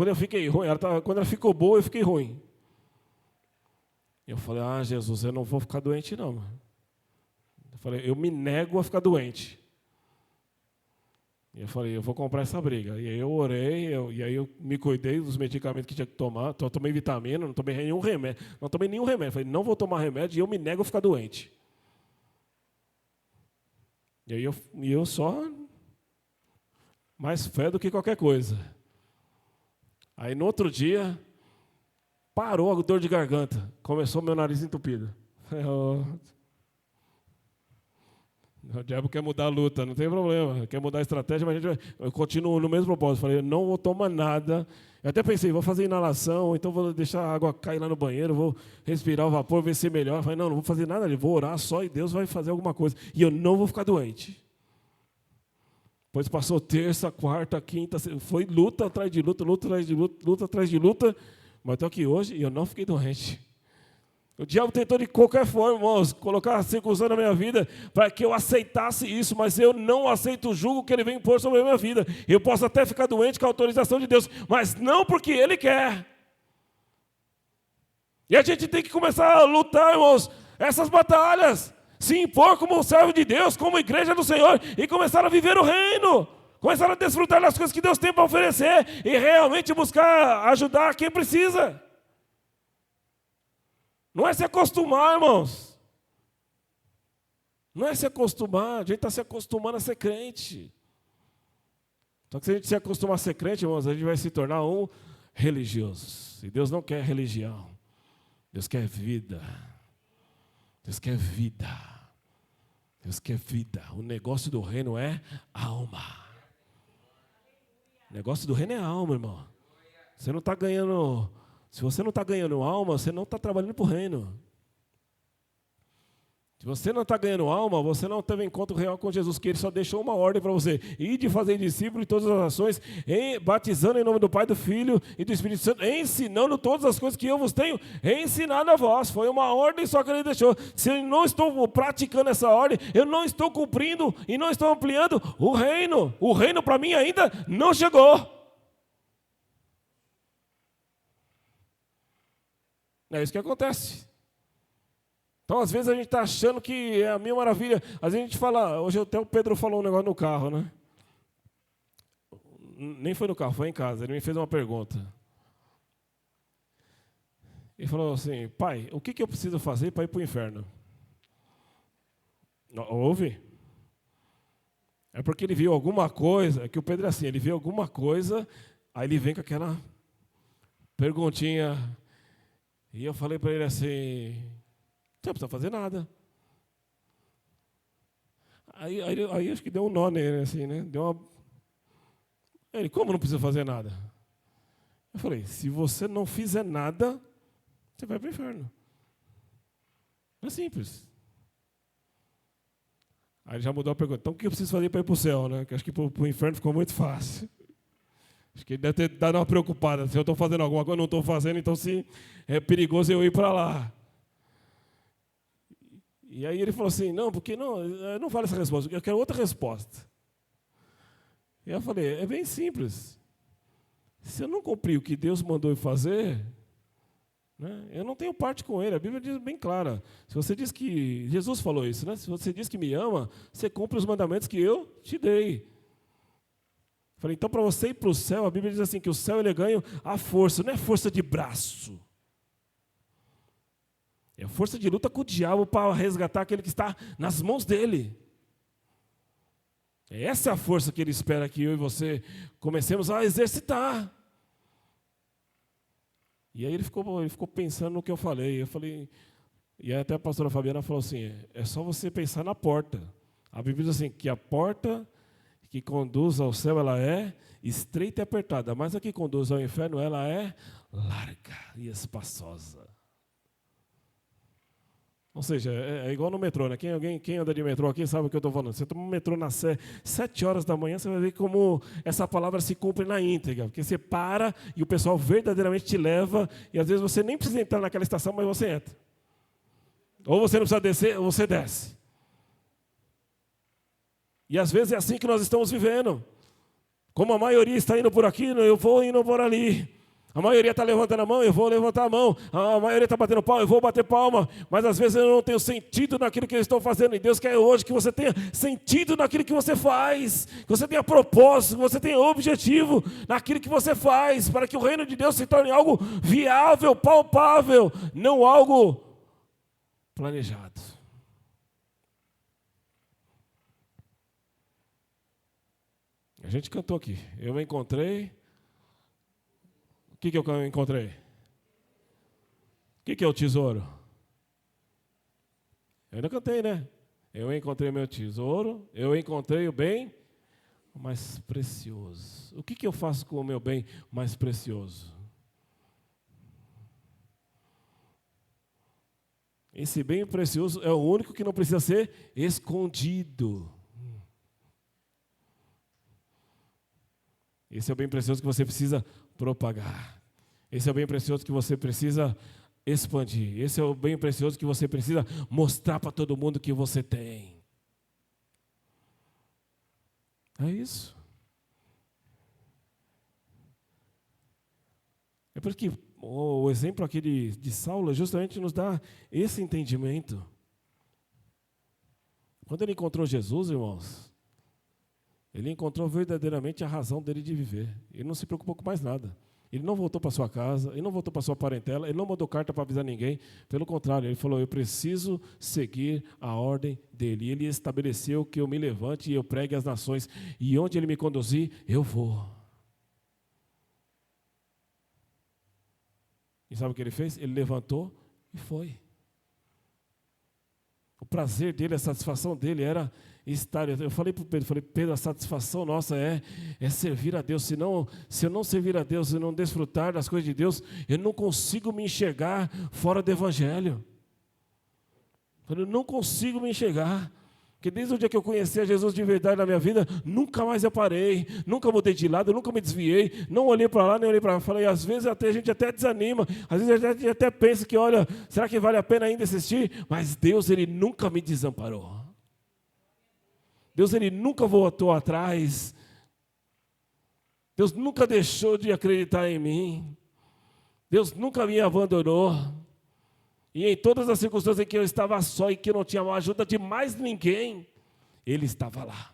eu fiquei ruim, quando ela ficou boa, eu fiquei ruim. Eu falei, Jesus, eu não vou ficar doente, não. Eu falei, eu me nego a ficar doente. E eu falei, eu vou comprar essa briga. E aí eu orei, e aí eu me cuidei dos medicamentos que tinha que tomar. Então, eu tomei vitamina, não tomei nenhum remédio. Não tomei nenhum remédio. Eu falei, não vou tomar remédio e eu me nego a ficar doente. E aí eu só... mais fé do que qualquer coisa. Aí no outro dia, parou a dor de garganta. Começou meu nariz entupido. O diabo quer mudar a luta, não tem problema. Quer mudar a estratégia, mas eu continuo no mesmo propósito. Falei, eu não vou tomar nada. Eu até pensei, vou fazer inalação, então vou deixar a água cair lá no banheiro, vou respirar o vapor, ver se é melhor. Eu falei, não vou fazer nada ali, vou orar só e Deus vai fazer alguma coisa. E eu não vou ficar doente. Depois passou terça, quarta, quinta, foi luta atrás de luta, luta atrás de luta, luta atrás de luta. Mas estou aqui hoje e eu não fiquei doente. O diabo tentou de qualquer forma, irmãos, colocar a circunstância na minha vida para que eu aceitasse isso, mas eu não aceito o jugo que ele vem impor sobre a minha vida. Eu posso até ficar doente com a autorização de Deus, mas não porque ele quer. E a gente tem que começar a lutar, irmãos, essas batalhas, se impor como servo de Deus, como igreja do Senhor, e começar a viver o reino, começar a desfrutar das coisas que Deus tem para oferecer, e realmente buscar ajudar quem precisa. Não é se acostumar, irmãos. Não é se acostumar, a gente está se acostumando a ser crente. Só que se a gente se acostumar a ser crente, irmãos, a gente vai se tornar um religioso. E Deus não quer religião. Deus quer vida. Deus quer vida. Deus quer vida. O negócio do reino é alma. O negócio do reino é alma, irmão. Você não está ganhando... Se você não está ganhando alma, você não está trabalhando para o reino. Se você não está ganhando alma, você não teve encontro real com Jesus, que Ele só deixou uma ordem para você. Ir de fazer discípulo em todas as nações, batizando em nome do Pai, do Filho e do Espírito Santo, ensinando todas as coisas que eu vos tenho ensinado a vós. Foi uma ordem só que Ele deixou. Se eu não estou praticando essa ordem, eu não estou cumprindo e não estou ampliando o reino. O reino para mim ainda não chegou. É isso que acontece. Então, às vezes, a gente está achando que é a minha maravilha. Às vezes a gente fala, hoje até o Pedro falou um negócio no carro, né? Nem foi no carro, foi em casa. Ele me fez uma pergunta. Ele falou assim, pai, o que eu preciso fazer para ir para o inferno? Ouve? É porque ele viu alguma coisa, é que o Pedro é assim, ele viu alguma coisa, aí ele vem com aquela perguntinha. E eu falei para ele assim, você não precisa fazer nada. Aí acho que deu um nó nele, assim, né? Ele, como não precisa fazer nada? Eu falei, se você não fizer nada, você vai para o inferno. É simples. Aí ele já mudou a pergunta, então o que eu preciso fazer para ir para o céu, né? Que acho que para o inferno ficou muito fácil. Acho que ele deve ter dado uma preocupada. Se eu estou fazendo alguma coisa, eu não estou fazendo, então se é perigoso eu ir para lá. E aí ele falou assim, não, porque não vale essa resposta, eu quero outra resposta. E eu falei, é bem simples. Se eu não cumprir o que Deus mandou eu fazer, né, eu não tenho parte com Ele. A Bíblia diz bem clara. Se você diz que... Jesus falou isso, né? Se você diz que me ama, você cumpre os mandamentos que eu te dei. Falei, então para você ir para o céu, a Bíblia diz assim, que o céu ele ganha a força, não é força de braço. É a força de luta com o diabo para resgatar aquele que está nas mãos dele. Essa é a força que ele espera que eu e você comecemos a exercitar. E aí ele ficou pensando no que eu falei. E aí até a pastora Fabiana falou assim, é só você pensar na porta. A Bíblia diz assim, que a porta que conduz ao céu, ela é estreita e apertada, mas a que conduz ao inferno, ela é larga e espaçosa. Ou seja, é igual no metrô, né? Quem anda de metrô aqui sabe o que eu estou falando. Você toma um metrô nas 7 horas da manhã, você vai ver como essa palavra se cumpre na íntegra, porque você para e o pessoal verdadeiramente te leva, e às vezes você nem precisa entrar naquela estação, mas você entra. Ou você não precisa descer, ou você desce. E às vezes é assim que nós estamos vivendo. Como a maioria está indo por aqui, eu vou indo por ali. A maioria está levantando a mão, eu vou levantar a mão. A maioria está batendo palma, eu vou bater palma. Mas às vezes eu não tenho sentido naquilo que eu estou fazendo. E Deus quer hoje que você tenha sentido naquilo que você faz. Que você tenha propósito, que você tenha objetivo naquilo que você faz. Para que o reino de Deus se torne algo viável, palpável. Não algo planejado. A gente cantou aqui. Eu encontrei. O que eu encontrei? O que é o tesouro? Eu ainda cantei, né? Eu encontrei meu tesouro, eu encontrei o bem mais precioso. O que eu faço com o meu bem mais precioso? Esse bem precioso é o único que não precisa ser escondido. Esse é o bem precioso que você precisa propagar. Esse é o bem precioso que você precisa expandir. Esse é o bem precioso que você precisa mostrar para todo mundo que você tem. É isso. É por isso que o exemplo aqui de Saulo justamente nos dá esse entendimento. Quando ele encontrou Jesus, irmãos, ele encontrou verdadeiramente a razão dele de viver. Ele não se preocupou com mais nada. Ele não voltou para sua casa, ele não voltou para sua parentela, ele não mandou carta para avisar ninguém. Pelo contrário, ele falou, eu preciso seguir a ordem dele. E ele estabeleceu que eu me levante e eu pregue às nações. E onde ele me conduzir, eu vou. E sabe o que ele fez? Ele levantou e foi. O prazer dele, a satisfação dele era estar. Eu falei para o Pedro, Pedro, a satisfação nossa é servir a Deus. Se eu não servir a Deus, se eu não desfrutar das coisas de Deus, eu não consigo me enxergar fora do Evangelho. Eu não consigo me enxergar. Porque desde o dia que eu conheci a Jesus de verdade na minha vida, nunca mais eu parei, nunca mudei de lado, nunca me desviei, não olhei para lá, nem olhei para lá. Falei, às vezes a gente até desanima, às vezes a gente até pensa que, olha, será que vale a pena ainda assistir? Mas Deus, Ele nunca me desamparou. Deus, Ele nunca voltou atrás. Deus nunca deixou de acreditar em mim. Deus nunca me abandonou. E em todas as circunstâncias em que eu estava só e que eu não tinha ajuda de mais ninguém, Ele estava lá.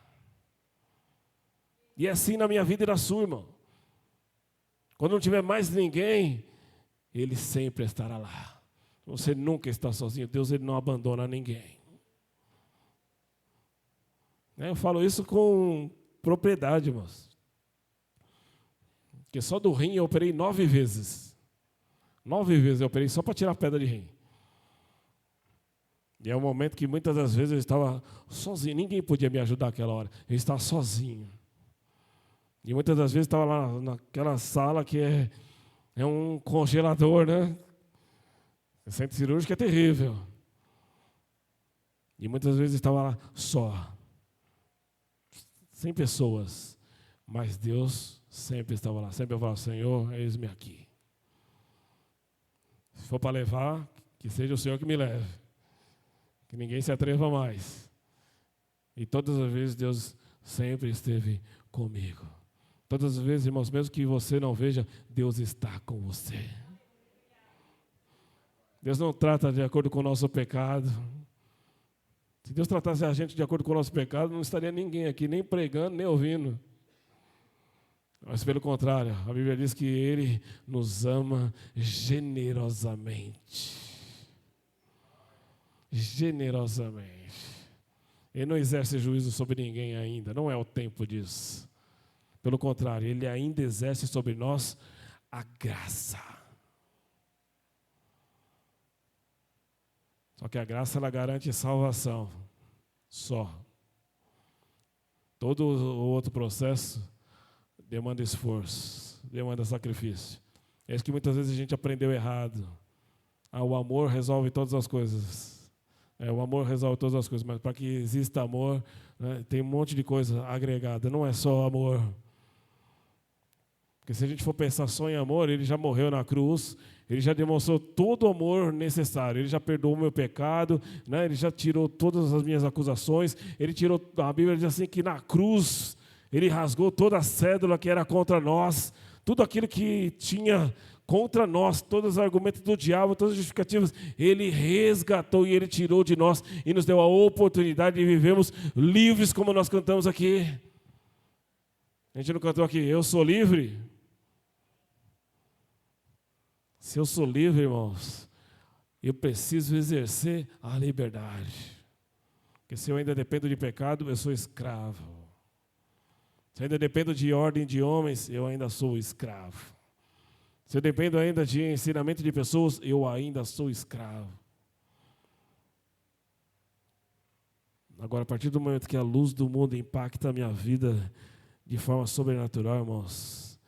E é assim na minha vida e na sua, irmão. Quando não tiver mais ninguém, Ele sempre estará lá. Você nunca está sozinho. Deus, Ele não abandona ninguém. Eu falo isso com propriedade, irmãos. Porque só do rim eu operei 9 vezes. 9 vezes eu operei só para tirar a pedra de rim. E é um momento que muitas das vezes eu estava sozinho, ninguém podia me ajudar naquela hora, eu estava sozinho. E muitas das vezes estava lá naquela sala que é um congelador, né? O centro cirúrgico é terrível. E muitas vezes estava lá só, sem pessoas, mas Deus sempre estava lá, sempre eu falava, Senhor, eis-me aqui. Se for para levar, que seja o Senhor que me leve. Que ninguém se atreva mais. E todas as vezes Deus sempre esteve comigo. Todas as vezes, irmãos, mesmo que você não veja, Deus está com você. Deus não trata de acordo com o nosso pecado. Se Deus tratasse a gente de acordo com o nosso pecado, não estaria ninguém aqui, nem pregando, nem ouvindo. Mas pelo contrário, a Bíblia diz que Ele nos ama generosamente. Generosamente. Ele não exerce juízo sobre ninguém ainda, não é o tempo disso. Pelo contrário, Ele ainda exerce sobre nós a graça. Só que a graça, ela garante salvação. Só. Todo o outro processo demanda esforço, demanda sacrifício. É isso que muitas vezes a gente aprendeu errado. O amor resolve todas as coisas. O amor resolve todas as coisas, mas para que exista amor, né, tem um monte de coisa agregada, não é só amor. Porque se a gente for pensar só em amor, ele já morreu na cruz, ele já demonstrou todo o amor necessário, ele já perdoou o meu pecado, né? Ele já tirou todas as minhas acusações, ele tirou, a Bíblia diz assim que na cruz ele rasgou toda a cédula que era contra nós, tudo aquilo que tinha contra nós, todos os argumentos do diabo, todas as justificativas, ele resgatou e ele tirou de nós e nos deu a oportunidade de vivermos livres como nós cantamos aqui. A gente não cantou aqui, eu sou livre? Se eu sou livre, irmãos, eu preciso exercer a liberdade. Porque se eu ainda dependo de pecado, eu sou escravo. Se eu ainda dependo de ordem de homens, eu ainda sou escravo. Se eu dependo ainda de ensinamento de pessoas, eu ainda sou escravo. Agora, a partir do momento que a luz do mundo impacta a minha vida de forma sobrenatural, irmãos,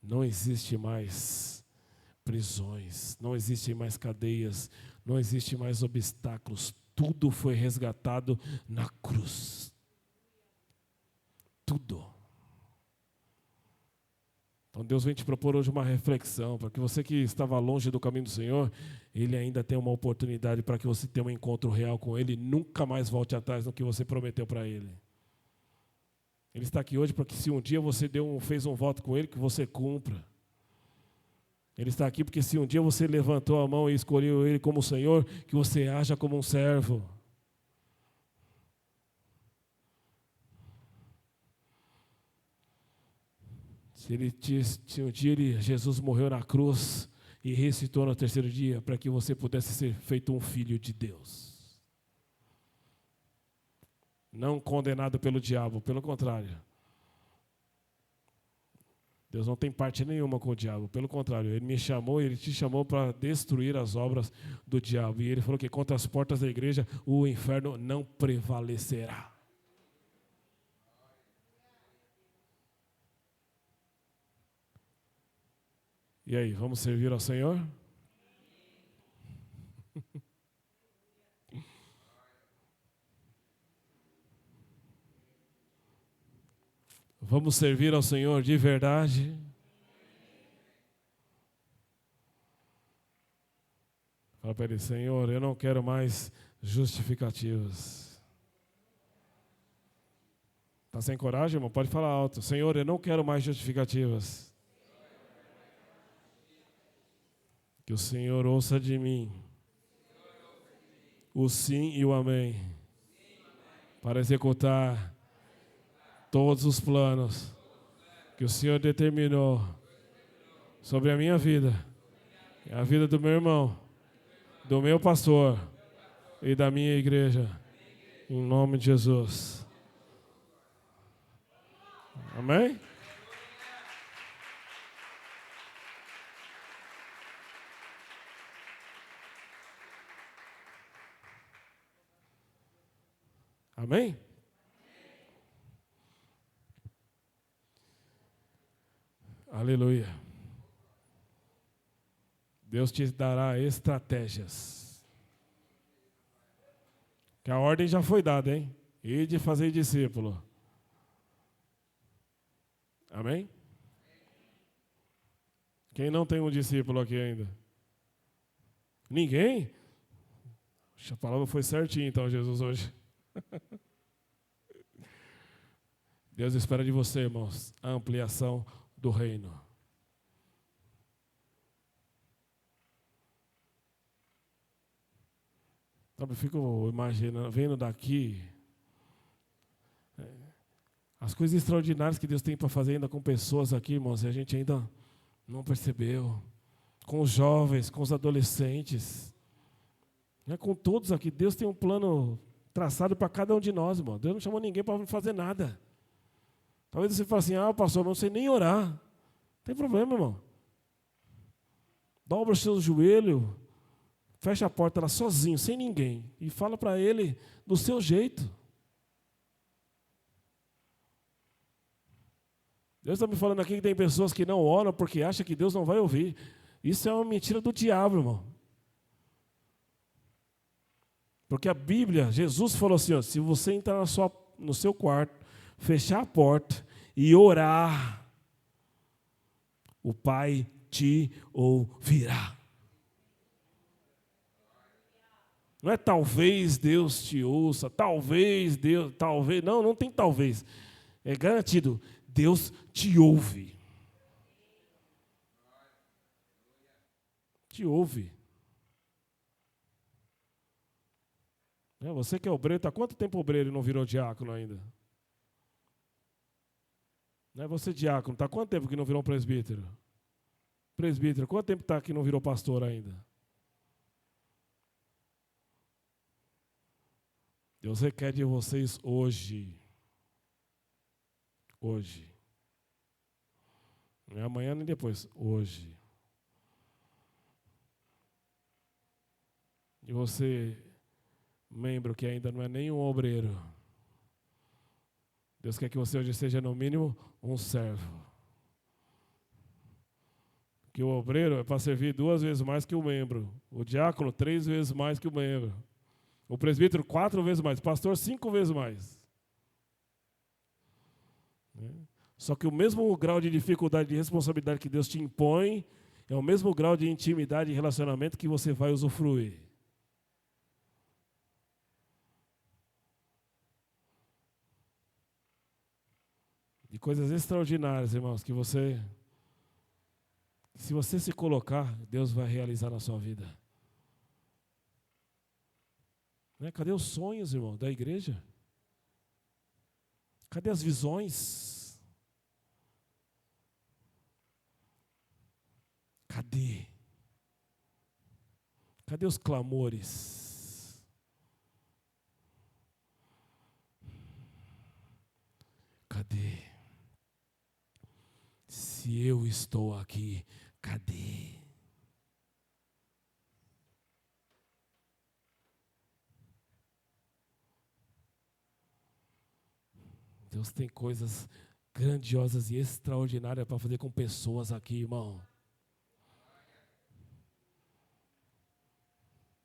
não existe mais prisões, não existem mais cadeias, não existem mais obstáculos. Tudo foi resgatado na cruz. Tudo. Então Deus vem te propor hoje uma reflexão, para que você que estava longe do caminho do Senhor, Ele ainda tem uma oportunidade para que você tenha um encontro real com Ele e nunca mais volte atrás no que você prometeu para Ele. Ele está aqui hoje para que se um dia você fez um voto com Ele, que você cumpra. Ele está aqui porque se um dia você levantou a mão e escolheu Ele como Senhor, que você haja como um servo. Se um dia Jesus morreu na cruz e ressuscitou no terceiro dia, para que você pudesse ser feito um filho de Deus. Não condenado pelo diabo, pelo contrário. Deus não tem parte nenhuma com o diabo, pelo contrário, Ele me chamou, Ele te chamou para destruir as obras do diabo. E Ele falou que contra as portas da igreja o inferno não prevalecerá. E aí, vamos servir ao Senhor? Vamos servir ao Senhor de verdade? Fala para Ele, Senhor, eu não quero mais justificativas. Está sem coragem, irmão? Pode falar alto. Senhor, eu não quero mais justificativas. Que o Senhor ouça de mim o sim e o amém, para executar todos os planos que o Senhor determinou sobre a minha vida, a vida do meu irmão, do meu pastor e da minha igreja, em nome de Jesus. Amém? Amém? Aleluia. Deus te dará estratégias. Que a ordem já foi dada, hein? E de fazer discípulo. Amém? Quem não tem um discípulo aqui ainda? Ninguém? A palavra foi certinha, então, Jesus, hoje. Deus espera de você, irmãos, a ampliação do reino. Sabe, eu fico imaginando, vendo daqui as coisas extraordinárias que Deus tem para fazer ainda com pessoas aqui, irmãos, e a gente ainda não percebeu. Com os jovens, com os adolescentes, com todos aqui. Deus tem um plano traçado para cada um de nós, irmão. Deus não chamou ninguém para fazer nada. Talvez você fale assim, pastor, eu não sei nem orar. Não tem problema, irmão. Dobra o seu joelho, fecha a porta lá sozinho, sem ninguém, e fala para Ele do seu jeito. Deus está me falando aqui que tem pessoas que não oram porque acham que Deus não vai ouvir. Isso é uma mentira do diabo, irmão. Porque a Bíblia, Jesus falou assim, ó, se você entrar no seu quarto, fechar a porta e orar, o Pai te ouvirá. Não é talvez Deus te ouça, talvez Deus, talvez, não tem talvez. É garantido, Deus te ouve. Te ouve. Você que é obreiro, está quanto tempo obreiro e não virou diácono ainda? Você diácono, está quanto tempo que não virou um presbítero? Presbítero, quanto tempo está que não virou pastor ainda? Deus requer de vocês hoje. Hoje. Não é amanhã nem depois, hoje. E você, membro que ainda não é nem um obreiro, Deus quer que você hoje seja no mínimo um servo. Que o obreiro é para servir 2 vezes mais que o membro. O diácono 3 vezes mais que o membro. O presbítero 4 vezes mais. O pastor 5 vezes mais. Só que o mesmo grau de dificuldade e responsabilidade que Deus te impõe é o mesmo grau de intimidade e relacionamento que você vai usufruir. De coisas extraordinárias, irmãos, que você, se você se colocar, Deus vai realizar na sua vida. Cadê os sonhos, irmão, da igreja? Cadê as visões? Cadê? Cadê os clamores? Cadê? Se eu estou aqui, cadê? Deus tem coisas grandiosas e extraordinárias para fazer com pessoas aqui, irmão.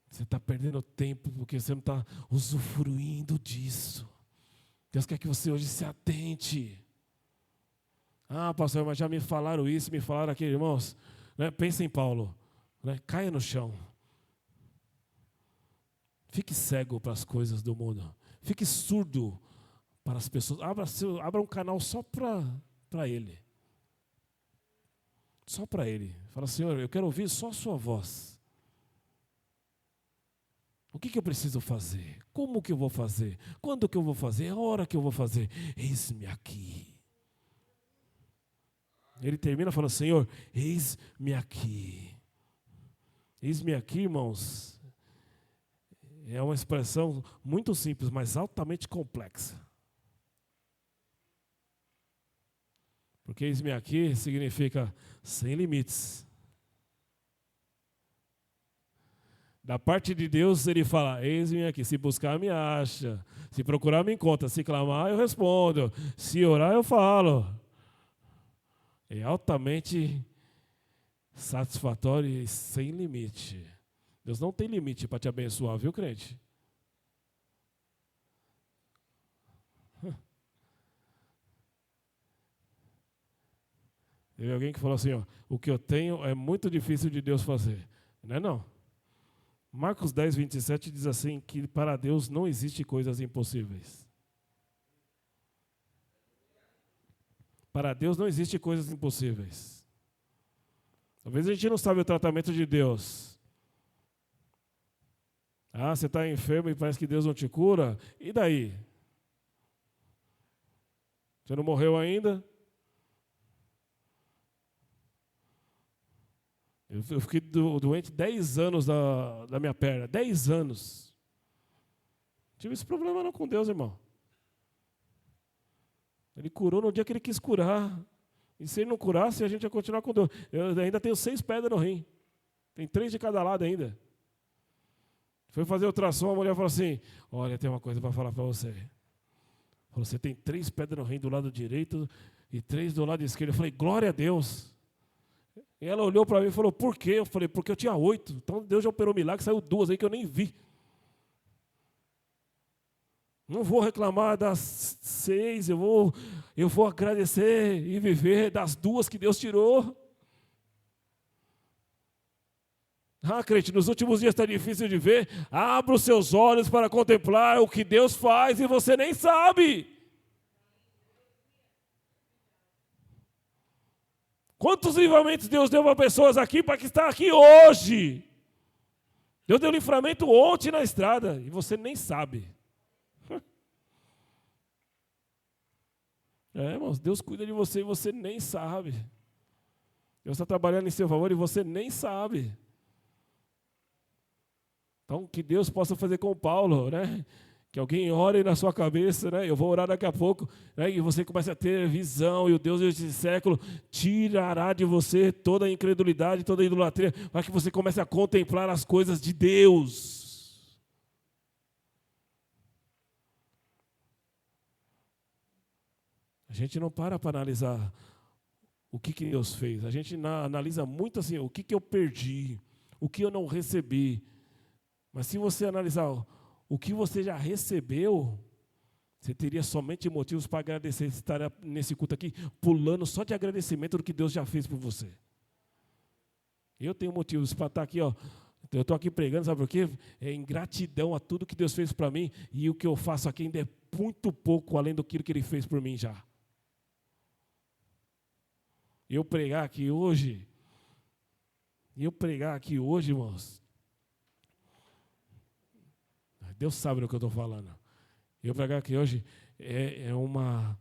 Você está perdendo tempo porque você não está usufruindo disso. Deus quer que você hoje se atente. Ah, pastor, mas já me falaram isso, me falaram aquilo, irmãos. Pensa em Paulo. Caia no chão. Fique cego para as coisas do mundo. Fique surdo para as pessoas. Abra um canal só para ele. Só para ele. Fala, Senhor, eu quero ouvir só a sua voz. O que eu preciso fazer? Como que eu vou fazer? Quando que eu vou fazer? A hora que eu vou fazer? Eis-me aqui. Ele termina falando, Senhor, eis-me aqui. Eis-me aqui, irmãos, é uma expressão muito simples, mas altamente complexa. Porque eis-me aqui significa sem limites. Da parte de Deus, ele fala, eis-me aqui, se buscar, me acha. Se procurar, me encontra. Se clamar, eu respondo. Se orar, eu falo. É altamente satisfatório e sem limite. Deus não tem limite para te abençoar, viu, crente? Teve alguém que falou assim, o que eu tenho é muito difícil de Deus fazer. Não é não. Marcos 10, 27 diz assim, que para Deus não existe coisas impossíveis. Para Deus não existe coisas impossíveis. Talvez a gente não sabe o tratamento de Deus. Ah, você está enfermo e parece que Deus não te cura? E daí? Você não morreu ainda? Eu fiquei doente 10 anos da minha perna. 10 anos. Não tive esse problema não com Deus, irmão. Ele curou no dia que ele quis curar. E se ele não curasse, a gente ia continuar com Deus. Eu ainda tenho 6 pedras no rim. Tem 3 de cada lado ainda. Foi fazer ultrassom, a mulher falou assim, olha, tem uma coisa para falar para você. Falou, você tem 3 pedras no rim do lado direito e 3 do lado esquerdo. Eu falei, glória a Deus. E ela olhou para mim e falou, por quê? Eu falei, porque eu tinha 8. Então Deus já operou milagre, saiu 2 aí que eu nem vi. Não vou reclamar das 6, eu vou agradecer e viver das 2 que Deus tirou. Ah, crente, nos últimos dias está difícil de ver. Abra os seus olhos para contemplar o que Deus faz e você nem sabe. Quantos livramentos Deus deu para pessoas aqui para que está aqui hoje? Deus deu livramento ontem na estrada e você nem sabe. Irmãos, Deus cuida de você e você nem sabe. Deus está trabalhando em seu favor e você nem sabe. Então, que Deus possa fazer com Paulo, né? Que alguém ore na sua cabeça, né? Eu vou orar daqui a pouco, né? E você começa a ter visão, e o Deus desse século tirará de você toda a incredulidade, toda a idolatria, para que você comece a contemplar as coisas de Deus. A gente não para analisar o que Deus fez. A gente analisa muito assim, o que eu perdi, o que eu não recebi. Mas se você analisar o que você já recebeu, você teria somente motivos para agradecer, estar nesse culto aqui, pulando só de agradecimento do que Deus já fez por você. Eu tenho motivos para estar aqui, ó. Eu estou aqui pregando, sabe por quê? É em gratidão a tudo que Deus fez para mim, e o que eu faço aqui ainda é muito pouco além do que Ele fez por mim já. Eu pregar aqui hoje, irmãos, Deus sabe do que eu estou falando. Eu pregar aqui hoje é uma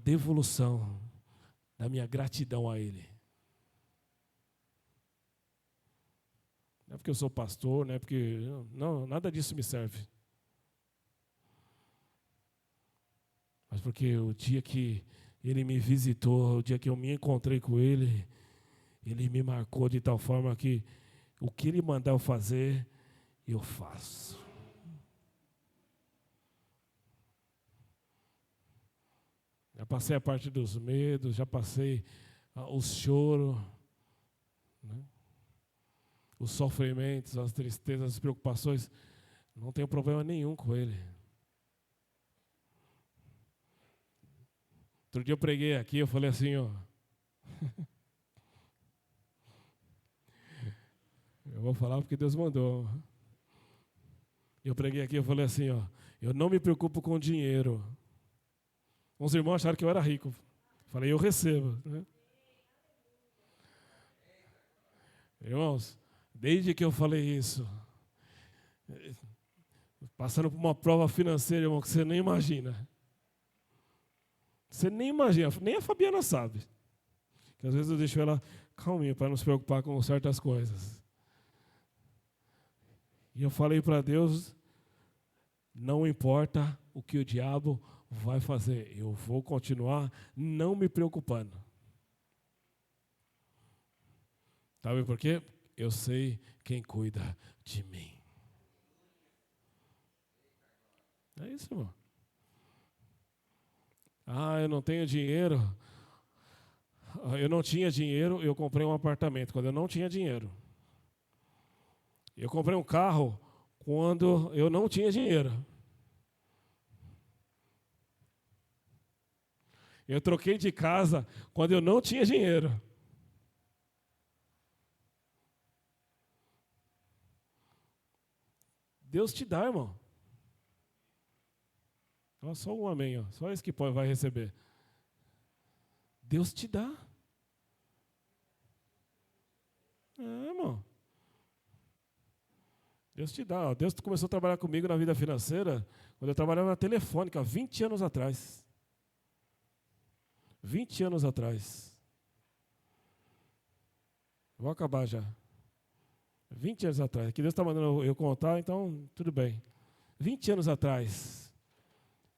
devolução da minha gratidão a Ele. Não é porque eu sou pastor, não é porque... Não, nada disso me serve. Mas porque o dia que Ele me visitou, o dia que eu me encontrei com Ele, Ele me marcou de tal forma que o que Ele mandar eu fazer, eu faço. Já passei a parte dos medos, já passei o choro, né? Os sofrimentos, as tristezas, as preocupações. Não tenho problema nenhum com Ele. Outro dia eu preguei aqui, eu falei assim, ó. Eu vou falar porque Deus mandou. Eu preguei aqui, eu falei assim, ó. Eu não me preocupo com dinheiro. Uns irmãos acharam que eu era rico. Falei, eu recebo. Né? Irmãos, desde que eu falei isso, passando por uma prova financeira, irmão, que você nem imagina. Você nem imagina, nem a Fabiana sabe. Que às vezes eu deixo ela calminha para não se preocupar com certas coisas. E eu falei para Deus, não importa o que o diabo vai fazer, eu vou continuar não me preocupando. Sabe por quê? Eu sei quem cuida de mim. É isso, irmão. Ah, eu não tenho dinheiro. Eu não tinha dinheiro, eu comprei um apartamento quando eu não tinha dinheiro. Eu comprei um carro quando eu não tinha dinheiro. Eu troquei de casa quando eu não tinha dinheiro. Deus te dá, irmão. Ó, só um amém, ó. Só esse que vai receber. Deus te dá. Irmão. Deus te dá. Ó. Deus começou a trabalhar comigo na vida financeira quando eu trabalhava na Telefônica, 20 anos atrás. 20 anos atrás. Vou acabar já. 20 anos atrás. Que Deus está mandando eu contar, então tudo bem. 20 anos atrás,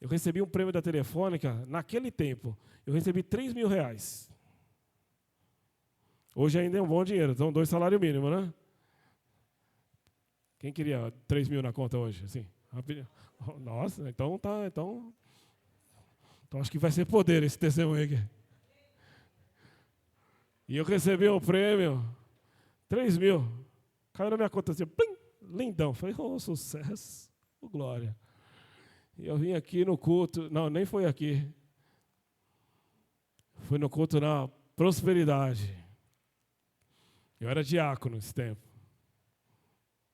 eu recebi um prêmio da Telefônica, naquele tempo, eu recebi R$3.000. Hoje ainda é um bom dinheiro, então 2 salários mínimos, né? Quem queria 3.000 na conta hoje? Assim, nossa, então tá, então acho que vai ser poder esse testemunho aqui. E eu recebi um prêmio, 3.000. Caiu na minha conta assim, plim, lindão. Falei, sucesso, glória. E eu vim aqui no culto, não, nem foi aqui. Fui no culto na Prosperidade. Eu era diácono nesse tempo.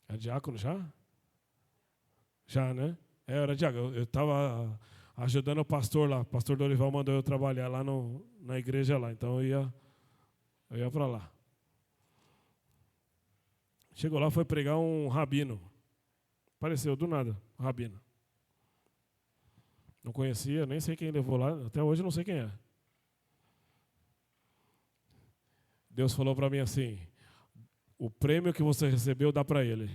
É diácono já? Já, né? Era diácono. Eu estava ajudando o pastor lá. O pastor Dorival mandou eu trabalhar lá na igreja lá. Então eu ia para lá. Chegou lá, foi pregar um rabino. Apareceu do nada, um rabino. Não conhecia, nem sei quem levou lá. Até hoje não sei quem é. Deus falou para mim assim: o prêmio que você recebeu dá para ele.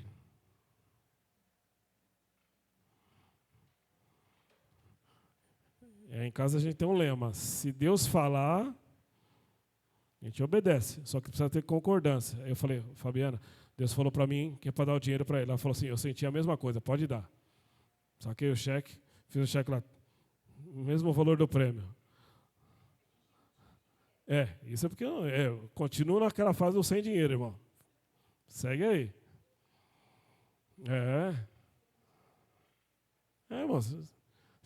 Em casa a gente tem um lema: se Deus falar, a gente obedece, só que precisa ter concordância. Aí eu falei: Fabiana, Deus falou para mim que é para dar o dinheiro para ele. Ela falou assim: eu senti a mesma coisa, pode dar. Saquei o cheque, fiz o cheque lá, o mesmo valor do prêmio. Isso é porque eu continuo naquela fase do sem dinheiro, irmão. Segue aí. Irmão, você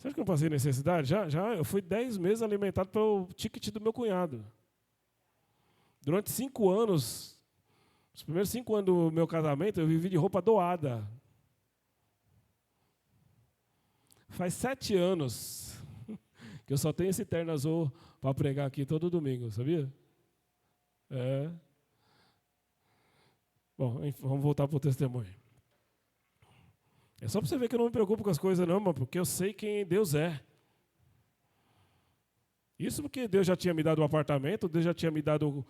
acha que eu passei necessidade? Já eu fui 10 meses alimentado pelo ticket do meu cunhado. Durante 5 anos, os primeiros 5 anos do meu casamento, eu vivi de roupa doada. Faz 7 anos que eu só tenho esse terno azul para pregar aqui todo domingo, sabia? Bom, vamos voltar para o testemunho. É só para você ver que eu não me preocupo com as coisas não, porque eu sei quem Deus é. Isso porque Deus já tinha me dado o apartamento, Deus já tinha me dado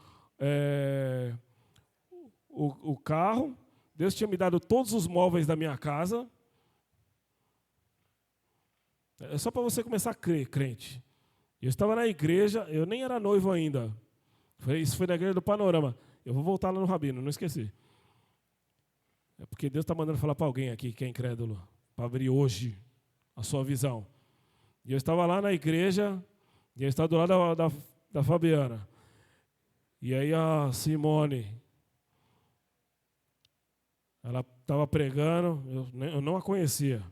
o carro, Deus tinha me dado todos os móveis da minha casa. É só para você começar a crer, crente. Eu estava na igreja, eu nem era noivo ainda. Isso foi na igreja do Panorama. Eu vou voltar lá no Rabino, não esqueci. É porque Deus está mandando falar para alguém aqui que é incrédulo, para abrir hoje a sua visão. E eu estava lá na igreja, e eu estava do lado da Fabiana. E aí a Simone, ela estava pregando, eu não a conhecia.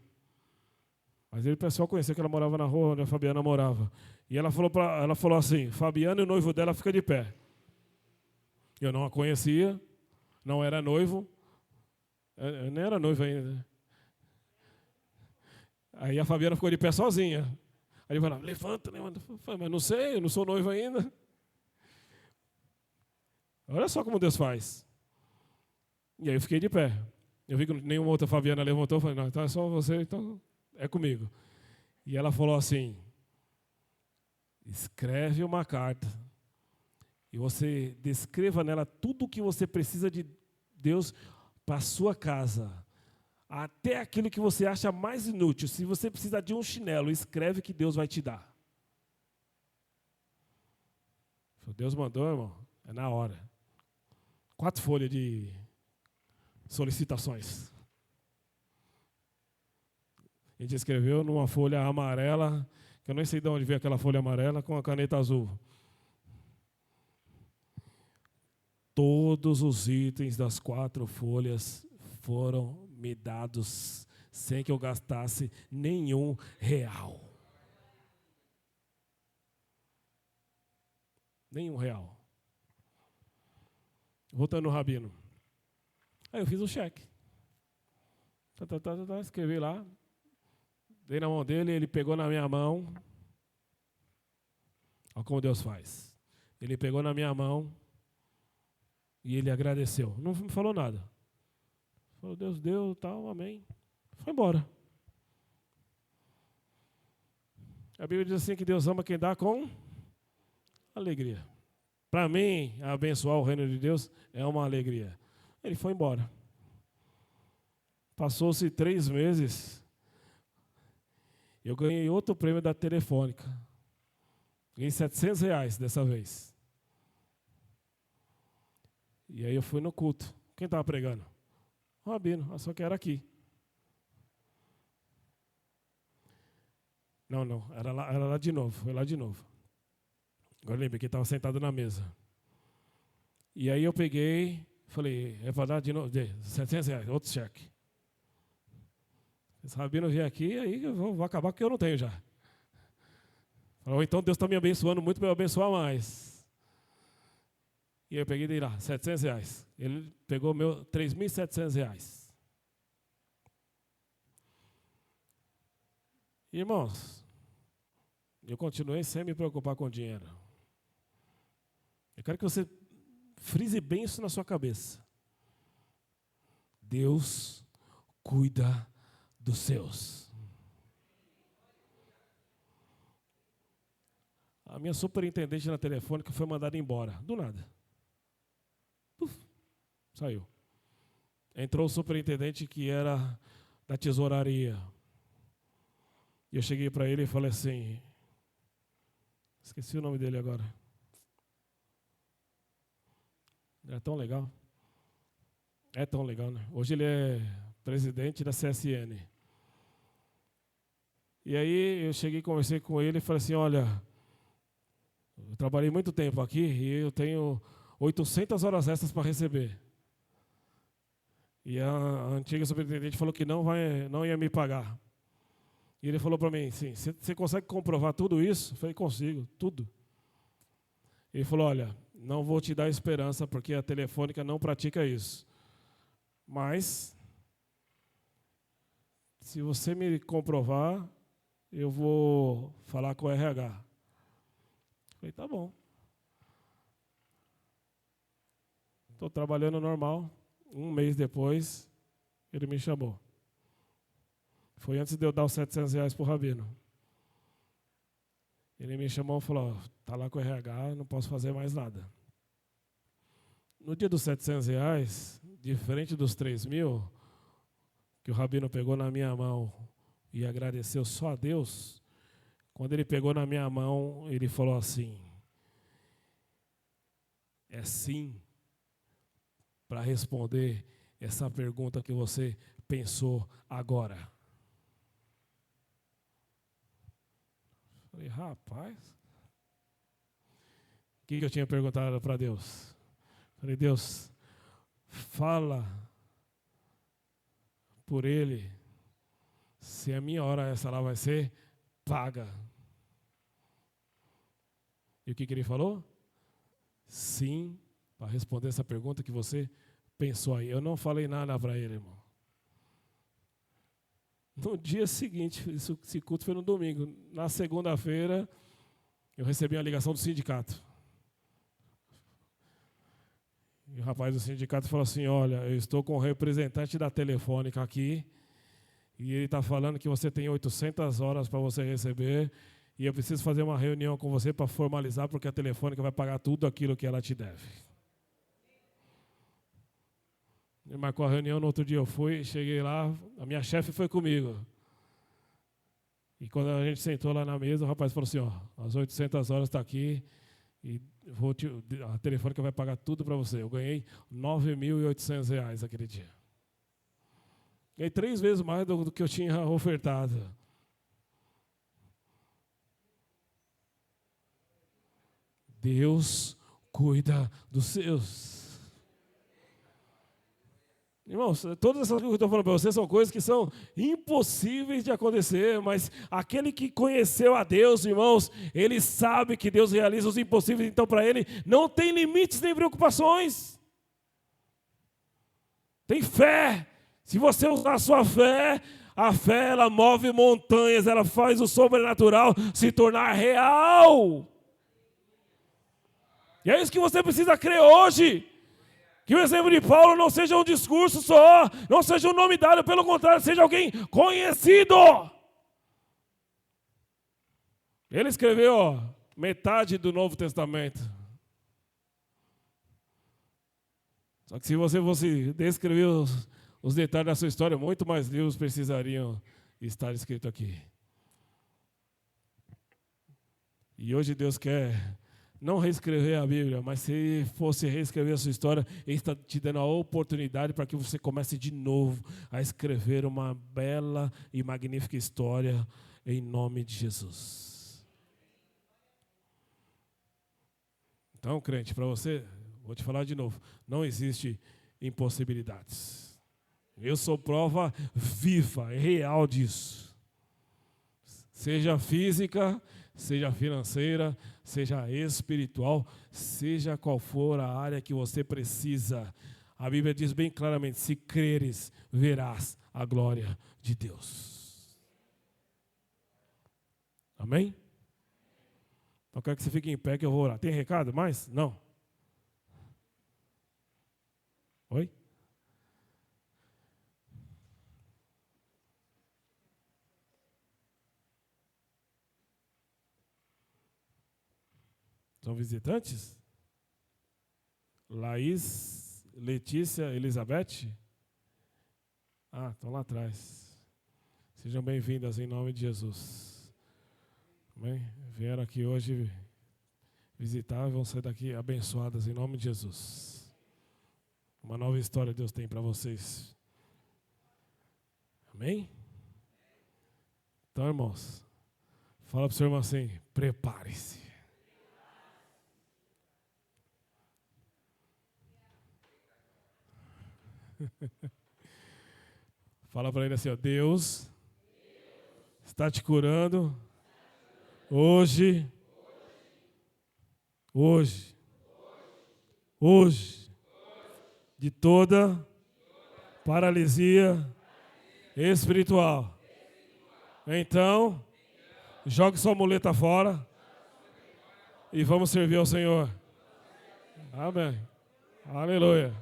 Mas o pessoal conhecia que ela morava na rua onde a Fabiana morava. E ela falou assim: Fabiana e o noivo dela fica de pé. Eu não a conhecia, não era noivo. Eu nem era noivo ainda. Aí a Fabiana ficou de pé sozinha. Aí eu falei: levanta. Mas não sei, eu não sou noivo ainda. Olha só como Deus faz. E aí eu fiquei de pé. Eu vi que nenhuma outra Fabiana levantou. Eu falei: não, então é só você, então é comigo. E ela falou assim: escreve uma carta e você descreva nela tudo o que você precisa de Deus para a sua casa, até aquilo que você acha mais inútil. Se você precisar de um chinelo, escreve que Deus vai te dar. Deus mandou, irmão, é na hora. 4 folhas de solicitações. A gente escreveu numa folha amarela, que eu nem sei de onde veio aquela folha amarela, com a caneta azul. Todos os itens das 4 folhas foram me dados sem que eu gastasse nenhum real. Nenhum real. Voltando no Rabino. Aí eu fiz um cheque. Escrevi lá. Dei na mão dele, ele pegou na minha mão. Olha como Deus faz. Ele pegou na minha mão e ele agradeceu. Não me falou nada. Falou: Deus deu, tal, amém. Foi embora. A Bíblia diz assim que Deus ama quem dá com alegria. Para mim, abençoar o reino de Deus é uma alegria. Ele foi embora. Passou-se 3 meses. Eu ganhei outro prêmio da Telefônica. Ganhei R$700 dessa vez. E aí eu fui no culto. Quem estava pregando? O Rabino, só que era aqui. Não, era lá de novo, foi lá de novo. Agora lembrei que ele estava sentado na mesa. E aí eu peguei, falei: é para dar de novo, R$700, outro cheque. Esse Rabino vier aqui, aí eu vou acabar porque eu não tenho já. Falou: então Deus está me abençoando muito para eu abençoar mais. E eu peguei e dei lá, R$700. Ele pegou meu R$3.700. Irmãos, eu continuei sem me preocupar com dinheiro. Eu quero que você frise bem isso na sua cabeça. Deus cuida dos seus. A minha superintendente na telefônica foi mandada embora, do nada. Puf, saiu. Entrou o superintendente que era da tesouraria. E eu cheguei para ele e falei assim, esqueci o nome dele agora. Era tão legal. É tão legal, né? Hoje ele é presidente da CSN. E aí eu cheguei e conversei com ele e falei assim, olha, eu trabalhei muito tempo aqui e eu tenho 800 horas extras para receber. E a antiga superintendente falou que não ia me pagar. E ele falou para mim, sim, você consegue comprovar tudo isso? Eu falei, consigo, tudo. Ele falou, olha, não vou te dar esperança porque a Telefônica não pratica isso. Mas, se você me comprovar, eu vou falar com o RH. Eu falei, tá bom. Estou trabalhando normal. Um mês depois, ele me chamou. Foi antes de eu dar os R$700 para o Rabino. Ele me chamou e falou, está lá com o RH, não posso fazer mais nada. No dia dos R$700, diferente dos 3.000, que o Rabino pegou na minha mão e agradeceu só a Deus, quando ele pegou na minha mão, ele falou assim, é sim para responder essa pergunta que você pensou agora. Falei, rapaz, o que eu tinha perguntado para Deus? Falei, Deus, fala por ele se a minha hora essa lá vai ser paga. E o que ele falou? Sim, para responder essa pergunta que você pensou aí. Eu não falei nada para ele, irmão. No dia seguinte, esse culto foi no domingo. Na segunda-feira, eu recebi uma ligação do sindicato. E o rapaz do sindicato falou assim, olha, eu estou com o representante da Telefônica aqui, e ele está falando que você tem 800 horas para você receber, e eu preciso fazer uma reunião com você para formalizar, porque a Telefônica vai pagar tudo aquilo que ela te deve. Ele marcou a reunião, no outro dia eu fui, cheguei lá, a minha chefe foi comigo. E quando a gente sentou lá na mesa, o rapaz falou assim, ó, as 800 horas está aqui, e a Telefônica vai pagar tudo para você. Eu ganhei R$9.800 aquele dia. Ganhei 3 vezes mais do que eu tinha ofertado. Deus cuida dos seus. Irmãos, todas essas coisas que eu estou falando para vocês são coisas que são impossíveis de acontecer, mas aquele que conheceu a Deus, irmãos, ele sabe que Deus realiza os impossíveis, então para ele não tem limites nem preocupações. Tem fé. Se você usar a sua fé, a fé ela move montanhas, ela faz o sobrenatural se tornar real. E é isso que você precisa crer hoje. Que o exemplo de Paulo não seja um discurso só, não seja um nome dado, pelo contrário, seja alguém conhecido. Ele escreveu metade do Novo Testamento. Só que se você fosse descrever os detalhes da sua história, muito mais livros precisariam estar escritos aqui. E hoje Deus quer não reescrever a Bíblia, mas se fosse reescrever a sua história, Ele está te dando a oportunidade para que você comece de novo a escrever uma bela e magnífica história em nome de Jesus. Então, crente, para você, vou te falar de novo, não existe impossibilidades. Eu sou prova viva, real disso. Seja física, seja financeira, seja espiritual, seja qual for a área que você precisa. A Bíblia diz bem claramente, se creres, verás a glória de Deus. Amém? Então, quero que você fique em pé que eu vou orar. Tem recado mais? Não. Oi? São visitantes? Laís, Letícia, Elizabeth? Ah, estão lá atrás. Sejam bem-vindas em nome de Jesus. Amém? Vieram aqui hoje visitar e vão sair daqui abençoadas em nome de Jesus. Uma nova história Deus tem para vocês. Amém? Então, irmãos, fala para o seu irmão assim, prepare-se. Fala para ele assim, ó, Deus está te curando hoje, de toda paralisia espiritual. Então, jogue sua muleta fora e vamos servir ao Senhor. Amém. Aleluia.